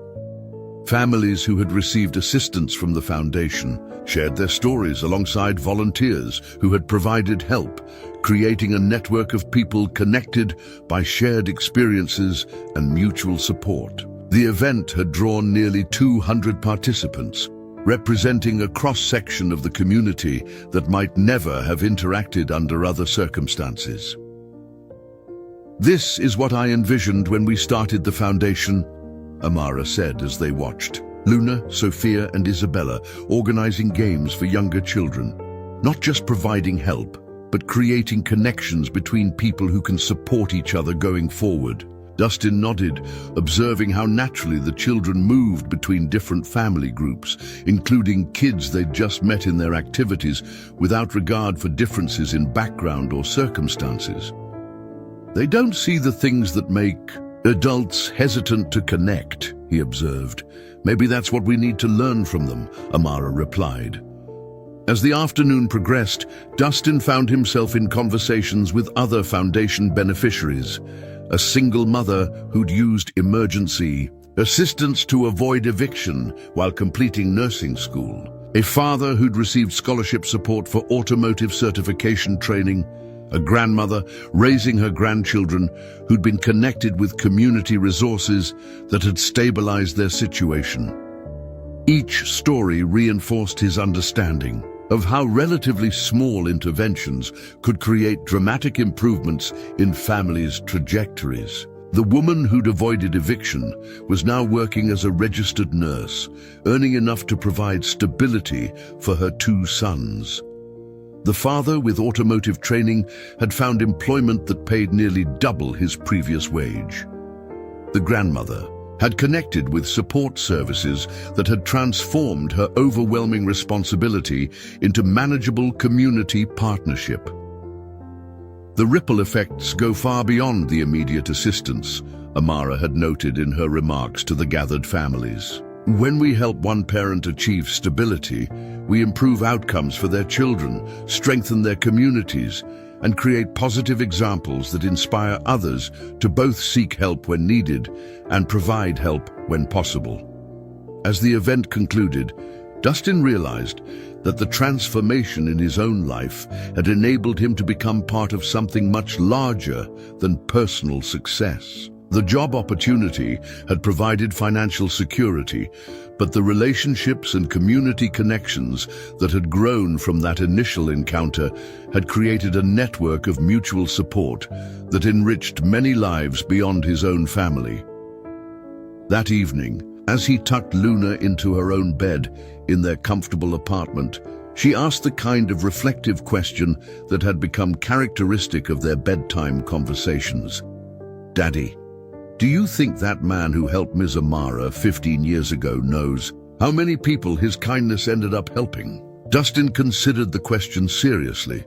Families who had received assistance from the Foundation shared their stories alongside volunteers who had provided help, creating a network of people connected by shared experiences and mutual support. The event had drawn nearly 200 participants, representing a cross-section of the community that might never have interacted under other circumstances. "This is what I envisioned when we started the Foundation," Amara said as they watched Luna, Sophia, and Isabella organizing games for younger children, not just providing help, but creating connections between people who can support each other going forward. Dustin nodded, observing how naturally the children moved between different family groups, including kids they'd just met in their activities, without regard for differences in background or circumstances. "They don't see the things that make adults hesitant to connect," he observed. "Maybe that's what we need to learn from them," Amara replied. As the afternoon progressed, Dustin found himself in conversations with other Foundation beneficiaries. A single mother who'd used emergency assistance to avoid eviction while completing nursing school. A father who'd received scholarship support for automotive certification training. A grandmother raising her grandchildren who'd been connected with community resources that had stabilized their situation. Each story reinforced his understanding of how relatively small interventions could create dramatic improvements in families' trajectories. The woman who'd avoided eviction was now working as a registered nurse, earning enough to provide stability for her 2 sons. The father with automotive training had found employment that paid nearly double his previous wage. the grandmother, had connected with support services that had transformed her overwhelming responsibility into manageable community partnership. The ripple effects go far beyond the immediate assistance, Amara had noted in her remarks to the gathered families. When we help one parent achieve stability, we improve outcomes for their children, strengthen their communities, and create positive examples that inspire others to both seek help when needed and provide help when possible. As the event concluded, Dustin realized that the transformation in his own life had enabled him to become part of something much larger than personal success. The job opportunity had provided financial security, but the relationships and community connections that had grown from that initial encounter had created a network of mutual support that enriched many lives beyond his own family. That evening, as he tucked Luna into her own bed in their comfortable apartment, she asked the kind of reflective question that had become characteristic of their bedtime conversations. "Daddy, do you think that man who helped Ms. Amara 15 years ago knows how many people his kindness ended up helping?" Dustin considered the question seriously.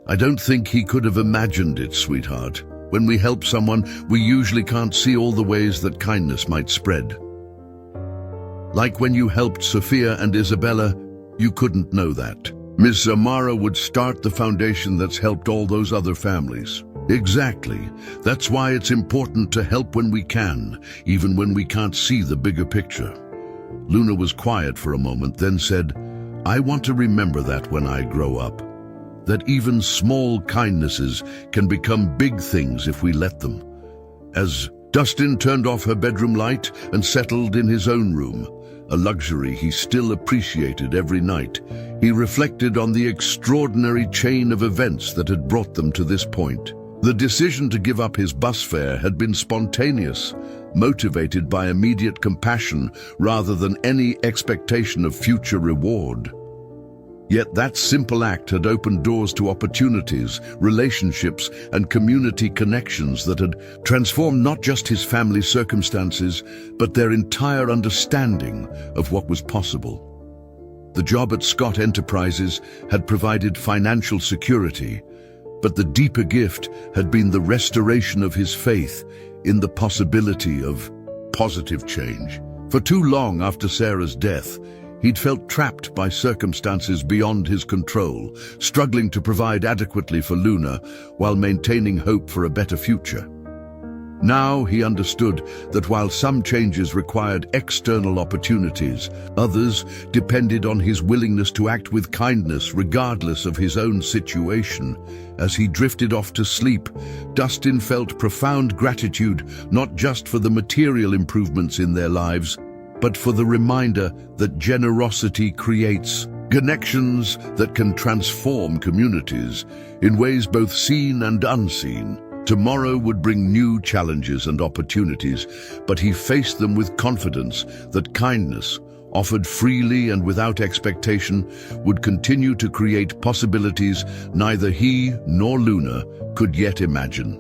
"I don't think he could have imagined it, sweetheart. When we help someone, we usually can't see all the ways that kindness might spread. Like when you helped Sophia and Isabella, you couldn't know that. Ms. Amara would start the foundation that's helped all those other families." Exactly. That's why it's important to help when we can, even when we can't see the bigger picture. Luna was quiet for a moment, then said, "I want to remember that when I grow up. That even small kindnesses can become big things if we let them." As Dustin turned off her bedroom light and settled in his own room, a luxury he still appreciated every night, he reflected on the extraordinary chain of events that had brought them to this point. The decision to give up his bus fare had been spontaneous, motivated by immediate compassion rather than any expectation of future reward. Yet that simple act had opened doors to opportunities, relationships, and community connections that had transformed not just his family's circumstances, but their entire understanding of what was possible. The job at Scott Enterprises had provided financial security, but the deeper gift had been the restoration of his faith in the possibility of positive change. For too long after Sarah's death, he'd felt trapped by circumstances beyond his control, struggling to provide adequately for Luna while maintaining hope for a better future. Now he understood that while some changes required external opportunities, others depended on his willingness to act with kindness regardless of his own situation. As he drifted off to sleep, Dustin felt profound gratitude not just for the material improvements in their lives, but for the reminder that generosity creates connections that can transform communities in ways both seen and unseen. Tomorrow would bring new challenges and opportunities, but he faced them with confidence that kindness, offered freely and without expectation, would continue to create possibilities neither he nor Luna could yet imagine.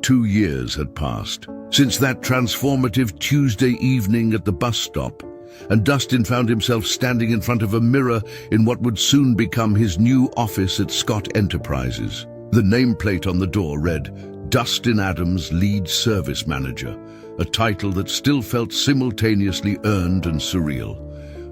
2 years had passed since that transformative Tuesday evening at the bus stop, and Dustin found himself standing in front of a mirror in what would soon become his new office at Scott Enterprises. The nameplate on the door read, "Dustin Adams, Lead Service Manager," a title that still felt simultaneously earned and surreal.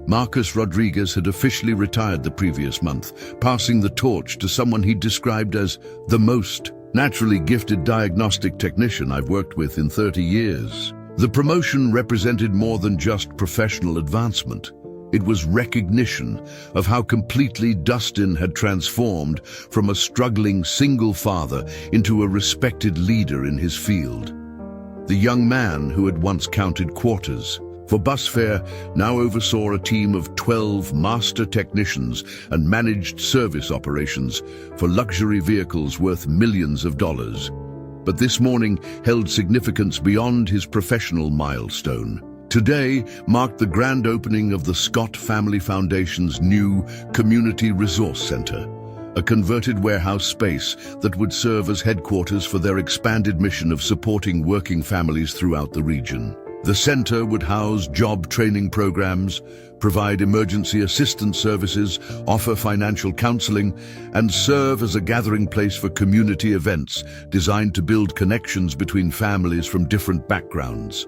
Marcus Rodriguez had officially retired the previous month, passing the torch to someone he described as the most naturally gifted diagnostic technician I've worked with in 30 years. The promotion represented more than just professional advancement. It was recognition of how completely Dustin had transformed from a struggling single father into a respected leader in his field. The young man who had once counted quarters for bus fare now oversaw a team of 12 master technicians and managed service operations for luxury vehicles worth millions of dollars. But this morning held significance beyond his professional milestone. Today marked the grand opening of the Scott Family Foundation's new Community Resource Center, a converted warehouse space that would serve as headquarters for their expanded mission of supporting working families throughout the region. The center would house job training programs, provide emergency assistance services, offer financial counseling, and serve as a gathering place for community events designed to build connections between families from different backgrounds.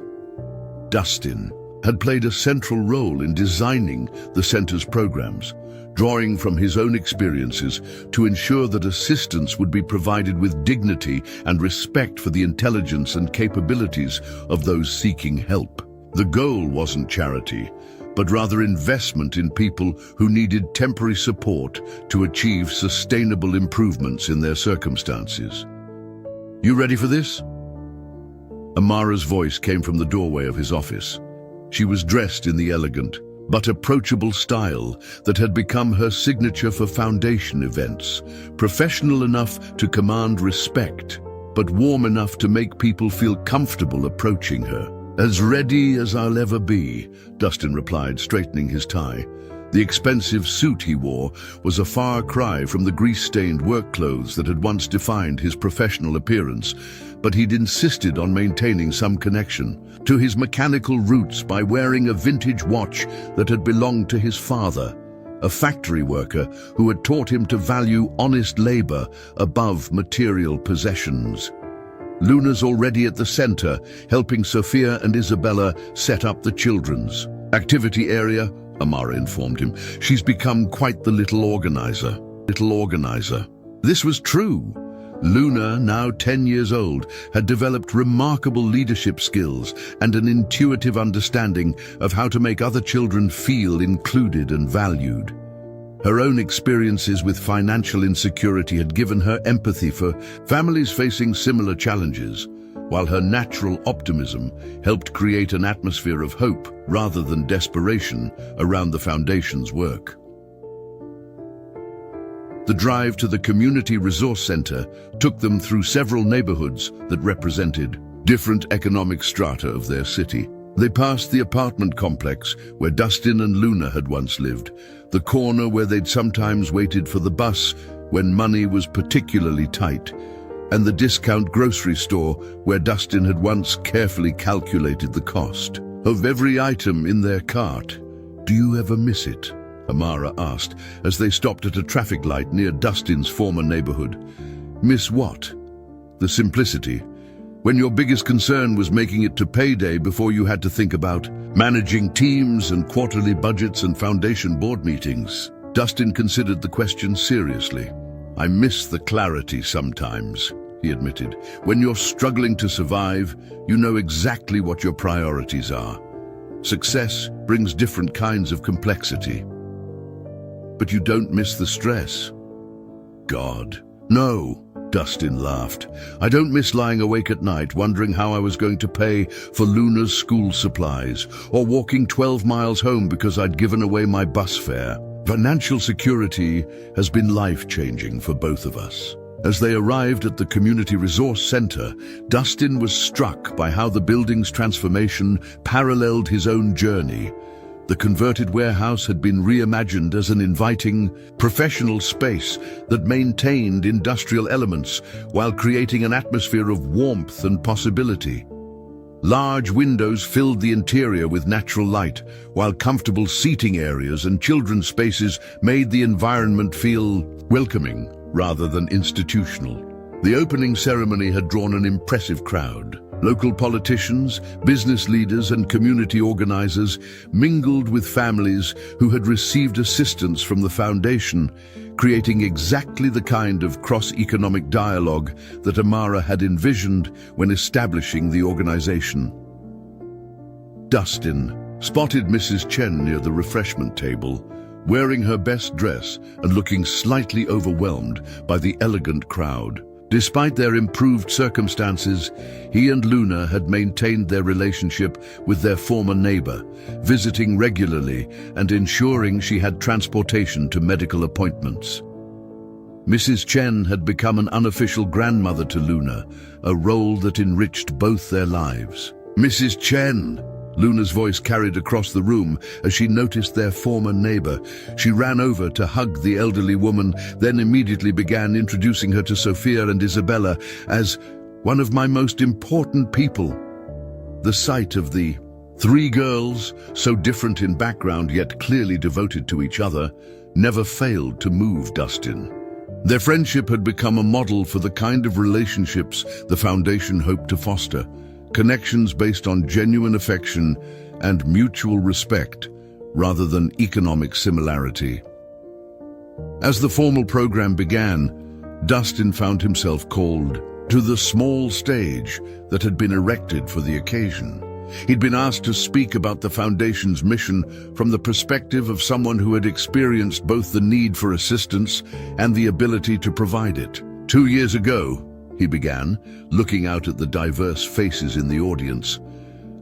Dustin had played a central role in designing the center's programs, drawing from his own experiences to ensure that assistance would be provided with dignity and respect for the intelligence and capabilities of those seeking help. The goal wasn't charity, but rather investment in people who needed temporary support to achieve sustainable improvements in their circumstances. "You ready for this?" Amara's voice came from the doorway of his office. She was dressed in the elegant but approachable style that had become her signature for foundation events, professional enough to command respect, but warm enough to make people feel comfortable approaching her. "As ready as I'll ever be," Dustin replied, straightening his tie. The expensive suit he wore was a far cry from the grease-stained work clothes that had once defined his professional appearance, but he'd insisted on maintaining some connection to his mechanical roots by wearing a vintage watch that had belonged to his father, a factory worker who had taught him to value honest labor above material possessions. Luna's already at the center, helping Sophia and Isabella set up the children's activity area, Amara informed him. "She's become quite the little organizer. This was true. Luna, now 10 years old, had developed remarkable leadership skills and an intuitive understanding of how to make other children feel included and valued. Her own experiences with financial insecurity had given her empathy for families facing similar challenges, while her natural optimism helped create an atmosphere of hope rather than desperation around the foundation's work. The drive to the Community Resource Center took them through several neighborhoods that represented different economic strata of their city. They passed the apartment complex where Dustin and Luna had once lived, the corner where they'd sometimes waited for the bus when money was particularly tight, and the discount grocery store where Dustin had once carefully calculated the cost of every item in their cart. "Do you ever miss it?" Amara asked as they stopped at a traffic light near Dustin's former neighborhood. "Miss what?" "The simplicity. When your biggest concern was making it to payday before you had to think about managing teams and quarterly budgets and foundation board meetings." Dustin considered the question seriously. "I miss the clarity sometimes," he admitted. "When you're struggling to survive, you know exactly what your priorities are. Success brings different kinds of complexity. But you don't miss the stress." "God, no," Dustin laughed. "I don't miss lying awake at night wondering how I was going to pay for Luna's school supplies, or walking 12 miles home because I'd given away my bus fare. Financial security has been life-changing for both of us." As they arrived at the Community Resource Center, Dustin was struck by how the building's transformation paralleled his own journey. The converted warehouse had been reimagined as an inviting, professional space that maintained industrial elements while creating an atmosphere of warmth and possibility. Large windows filled the interior with natural light, while comfortable seating areas and children's spaces made the environment feel welcoming rather than institutional. The opening ceremony had drawn an impressive crowd. Local politicians, business leaders, and community organizers mingled with families who had received assistance from the foundation, creating exactly the kind of cross-economic dialogue that Amara had envisioned when establishing the organization. Dustin spotted Mrs. Chen near the refreshment table, wearing her best dress and looking slightly overwhelmed by the elegant crowd. Despite their improved circumstances, he and Luna had maintained their relationship with their former neighbor, visiting regularly and ensuring she had transportation to medical appointments. Mrs. Chen had become an unofficial grandmother to Luna, a role that enriched both their lives. "Mrs. Chen," Luna's voice carried across the room as she noticed their former neighbor. She ran over to hug the elderly woman, then immediately began introducing her to Sophia and Isabella as one of my most important people. The sight of the three girls, so different in background yet clearly devoted to each other, never failed to move Dustin. Their friendship had become a model for the kind of relationships the foundation hoped to foster, connections based on genuine affection and mutual respect rather than economic similarity. As the formal program began, Dustin found himself called to the small stage that had been erected for the occasion. He'd been asked to speak about the Foundation's mission from the perspective of someone who had experienced both the need for assistance and the ability to provide it. 2 years ago, he began, looking out at the diverse faces in the audience,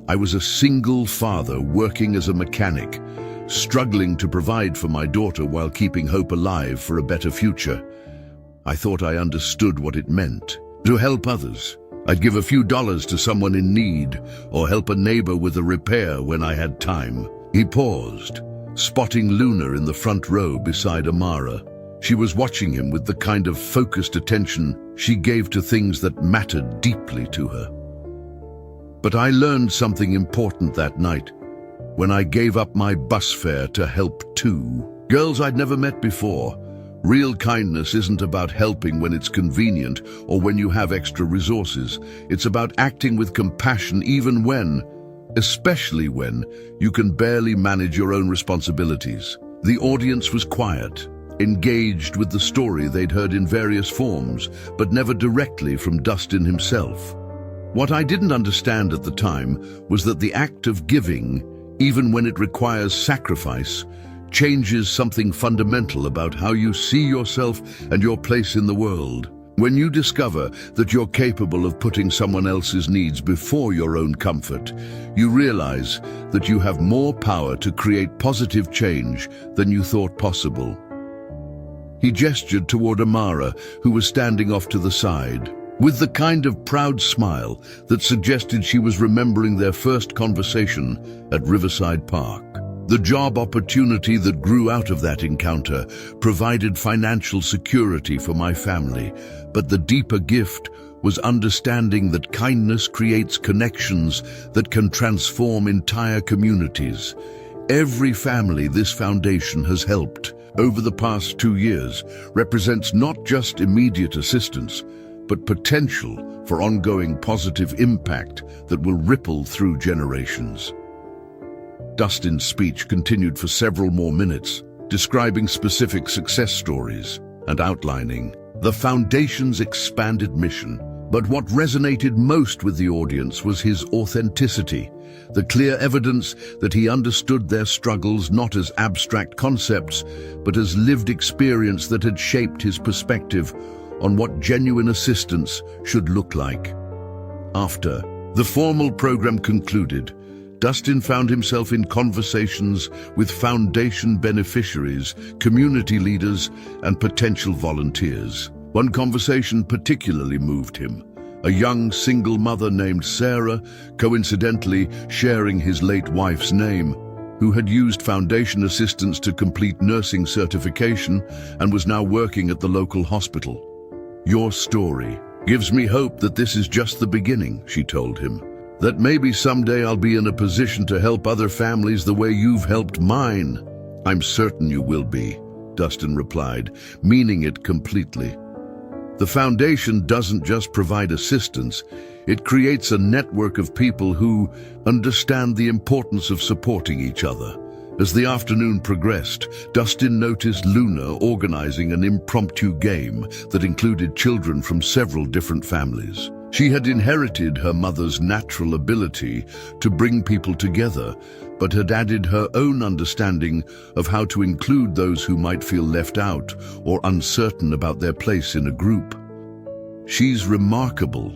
I was a single father working as a mechanic, struggling to provide for my daughter while keeping hope alive for a better future. I thought I understood what it meant to help others. I'd give a few dollars to someone in need or help a neighbor with a repair when I had time. He paused, spotting Luna in the front row beside Amara. She was watching him with the kind of focused attention she gave to things that mattered deeply to her. But I learned something important that night when I gave up my bus fare to help two girls I'd never met before. Real kindness isn't about helping when it's convenient or when you have extra resources. It's about acting with compassion even when, especially when, you can barely manage your own responsibilities. The audience was quiet, engaged with the story they'd heard in various forms, but never directly from Dustin himself. What I didn't understand at the time was that the act of giving, even when it requires sacrifice, changes something fundamental about how you see yourself and your place in the world. When you discover that you're capable of putting someone else's needs before your own comfort, you realize that you have more power to create positive change than you thought possible. He gestured toward Amara, who was standing off to the side, with the kind of proud smile that suggested she was remembering their first conversation at Riverside Park. The job opportunity that grew out of that encounter provided financial security for my family, but the deeper gift was understanding that kindness creates connections that can transform entire communities. Every family this foundation has helped over the past 2 years represents not just immediate assistance, but potential for ongoing positive impact that will ripple through generations. Dustin's speech continued for several more minutes, describing specific success stories and outlining the Foundation's expanded mission. But what resonated most with the audience was his authenticity, the clear evidence that he understood their struggles not as abstract concepts, but as lived experience that had shaped his perspective on what genuine assistance should look like. After the formal program concluded, Dustin found himself in conversations with Foundation beneficiaries, community leaders, and potential volunteers. One conversation particularly moved him. A young single mother named Sarah, coincidentally sharing his late wife's name, who had used Foundation assistance to complete nursing certification and was now working at the local hospital. "Your story gives me hope that this is just the beginning," she told him. "That maybe someday I'll be in a position to help other families the way you've helped mine." "I'm certain you will be," Dustin replied, meaning it completely. The Foundation doesn't just provide assistance, it creates a network of people who understand the importance of supporting each other. As the afternoon progressed, Dustin noticed Luna organizing an impromptu game that included children from several different families. She had inherited her mother's natural ability to bring people together, but had added her own understanding of how to include those who might feel left out or uncertain about their place in a group. "She's remarkable,"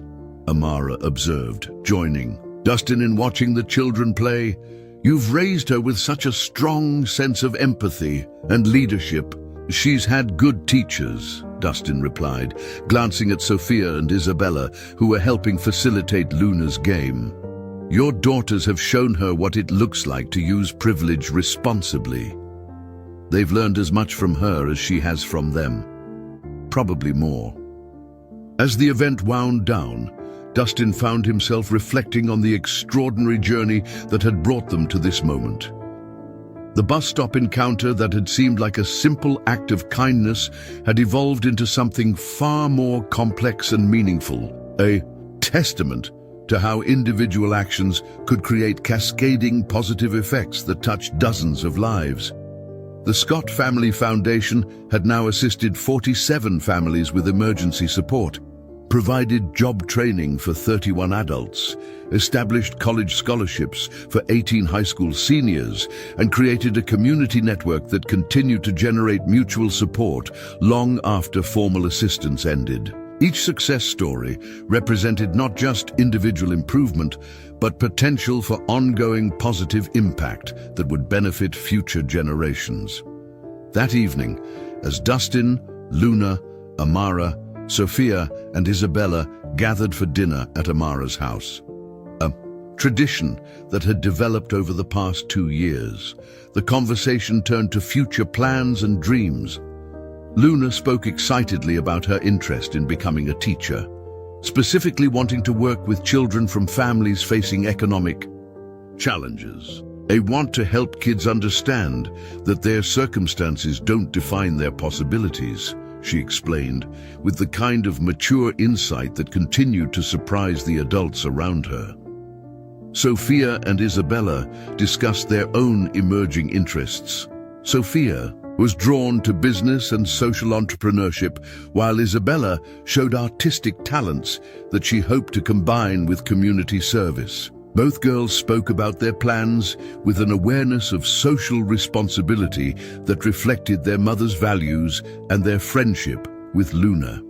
Amara observed, joining Dustin in watching the children play. "You've raised her with such a strong sense of empathy and leadership." "She's had good teachers," Dustin replied, glancing at Sophia and Isabella, who were helping facilitate Luna's game. Your daughters have shown her what it looks like to use privilege responsibly. They've learned as much from her as she has from them. Probably more. As the event wound down, Dustin found himself reflecting on the extraordinary journey that had brought them to this moment. The bus stop encounter that had seemed like a simple act of kindness had evolved into something far more complex and meaningful, a testament to how individual actions could create cascading positive effects that touched dozens of lives. The Scott Family Foundation had now assisted 47 families with emergency support, provided job training for 31 adults, established college scholarships for 18 high school seniors, and created a community network that continued to generate mutual support long after formal assistance ended. Each success story represented not just individual improvement, but potential for ongoing positive impact that would benefit future generations. That evening, as Dustin, Luna, Amara, Sophia, and Isabella gathered for dinner at Amara's house, a tradition that had developed over the past 2 years, the conversation turned to future plans and dreams. Luna spoke excitedly about her interest in becoming a teacher, specifically wanting to work with children from families facing economic challenges. They want to help kids understand that their circumstances don't define their possibilities, she explained, with the kind of mature insight that continued to surprise the adults around her. Sophia and Isabella discussed their own emerging interests. Sophia was drawn to business and social entrepreneurship, while Isabella showed artistic talents that she hoped to combine with community service. Both girls spoke about their plans with an awareness of social responsibility that reflected their mother's values and their friendship with Luna.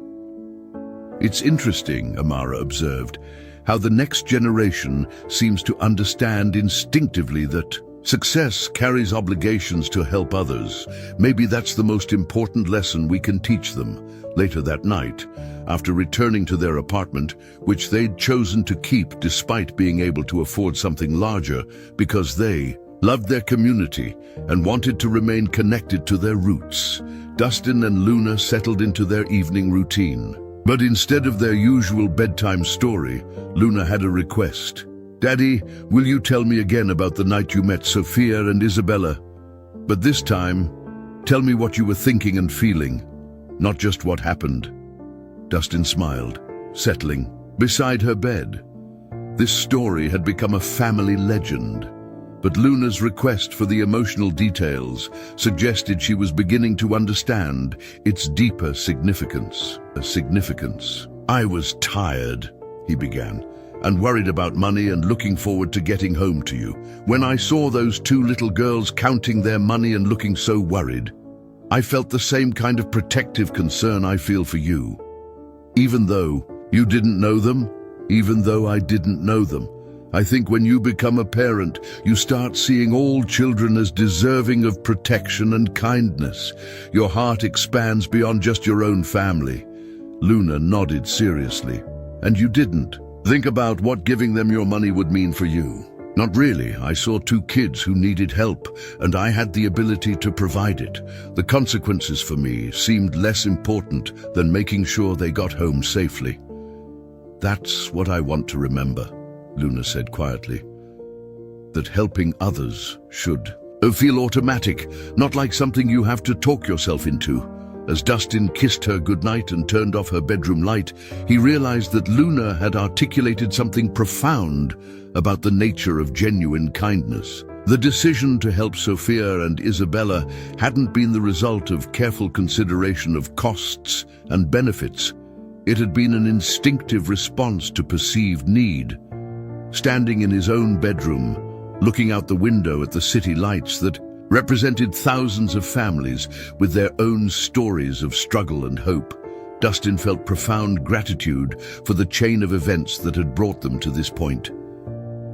It's interesting, Amara observed, how the next generation seems to understand instinctively that success carries obligations to help others. Maybe that's the most important lesson we can teach them. Later that night, after returning to their apartment, which they'd chosen to keep despite being able to afford something larger because they loved their community and wanted to remain connected to their roots, Dustin and Luna settled into their evening routine. But instead of their usual bedtime story, Luna had a request. "Daddy, will you tell me again about the night you met Sophia and Isabella? But this time, tell me what you were thinking and feeling, not just what happened." Dustin smiled, settling beside her bed. This story had become a family legend, but Luna's request for the emotional details suggested she was beginning to understand its deeper significance. "I was tired," he began, "and worried about money and looking forward to getting home to you. When I saw those 2 little girls counting their money and looking so worried, I felt the same kind of protective concern I feel for you. Even though you didn't know them, even though I didn't know them, I think when you become a parent, you start seeing all children as deserving of protection and kindness. Your heart expands beyond just your own family." Luna nodded seriously. "And you didn't think about what giving them your money would mean for you?" "Not really. I saw 2 kids who needed help, and I had the ability to provide it. The consequences for me seemed less important than making sure they got home safely." "That's what I want to remember," Luna said quietly. "That helping others should feel automatic, not like something you have to talk yourself into." As Dustin kissed her goodnight and turned off her bedroom light, he realized that Luna had articulated something profound about the nature of genuine kindness. The decision to help Sophia and Isabella hadn't been the result of careful consideration of costs and benefits. It had been an instinctive response to perceived need. Standing in his own bedroom, looking out the window at the city lights that represented thousands of families with their own stories of struggle and hope, Dustin felt profound gratitude for the chain of events that had brought them to this point.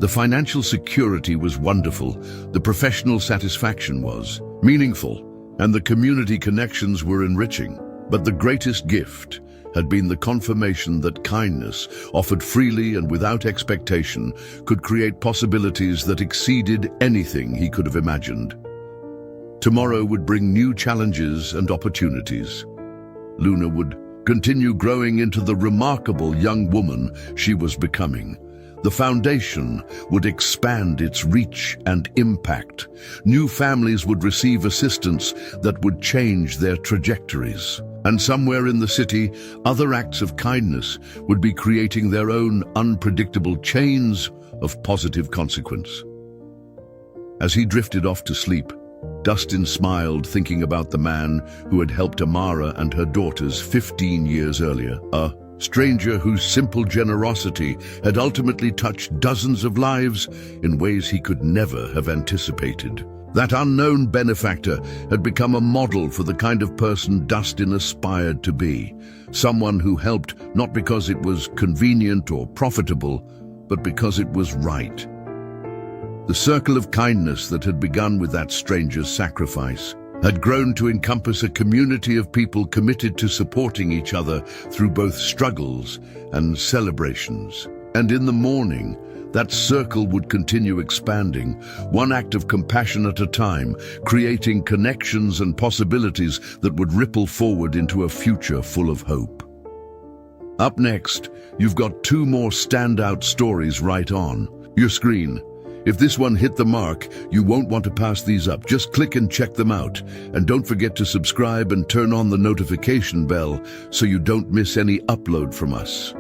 The financial security was wonderful, the professional satisfaction was meaningful, and the community connections were enriching. But the greatest gift had been the confirmation that kindness, offered freely and without expectation, could create possibilities that exceeded anything he could have imagined. Tomorrow would bring new challenges and opportunities. Luna would continue growing into the remarkable young woman she was becoming. The foundation would expand its reach and impact. New families would receive assistance that would change their trajectories. And somewhere in the city, other acts of kindness would be creating their own unpredictable chains of positive consequence. As he drifted off to sleep, Dustin smiled, thinking about the man who had helped Amara and her daughters 15 years earlier. A stranger whose simple generosity had ultimately touched dozens of lives in ways he could never have anticipated. That unknown benefactor had become a model for the kind of person Dustin aspired to be. Someone who helped not because it was convenient or profitable, but because it was right. The circle of kindness that had begun with that stranger's sacrifice had grown to encompass a community of people committed to supporting each other through both struggles and celebrations. And in the morning, that circle would continue expanding, one act of compassion at a time, creating connections and possibilities that would ripple forward into a future full of hope. Up next, you've got two more standout stories right on your screen. If this one hit the mark, you won't want to pass these up. Just click and check them out. And don't forget to subscribe and turn on the notification bell so you don't miss any upload from us.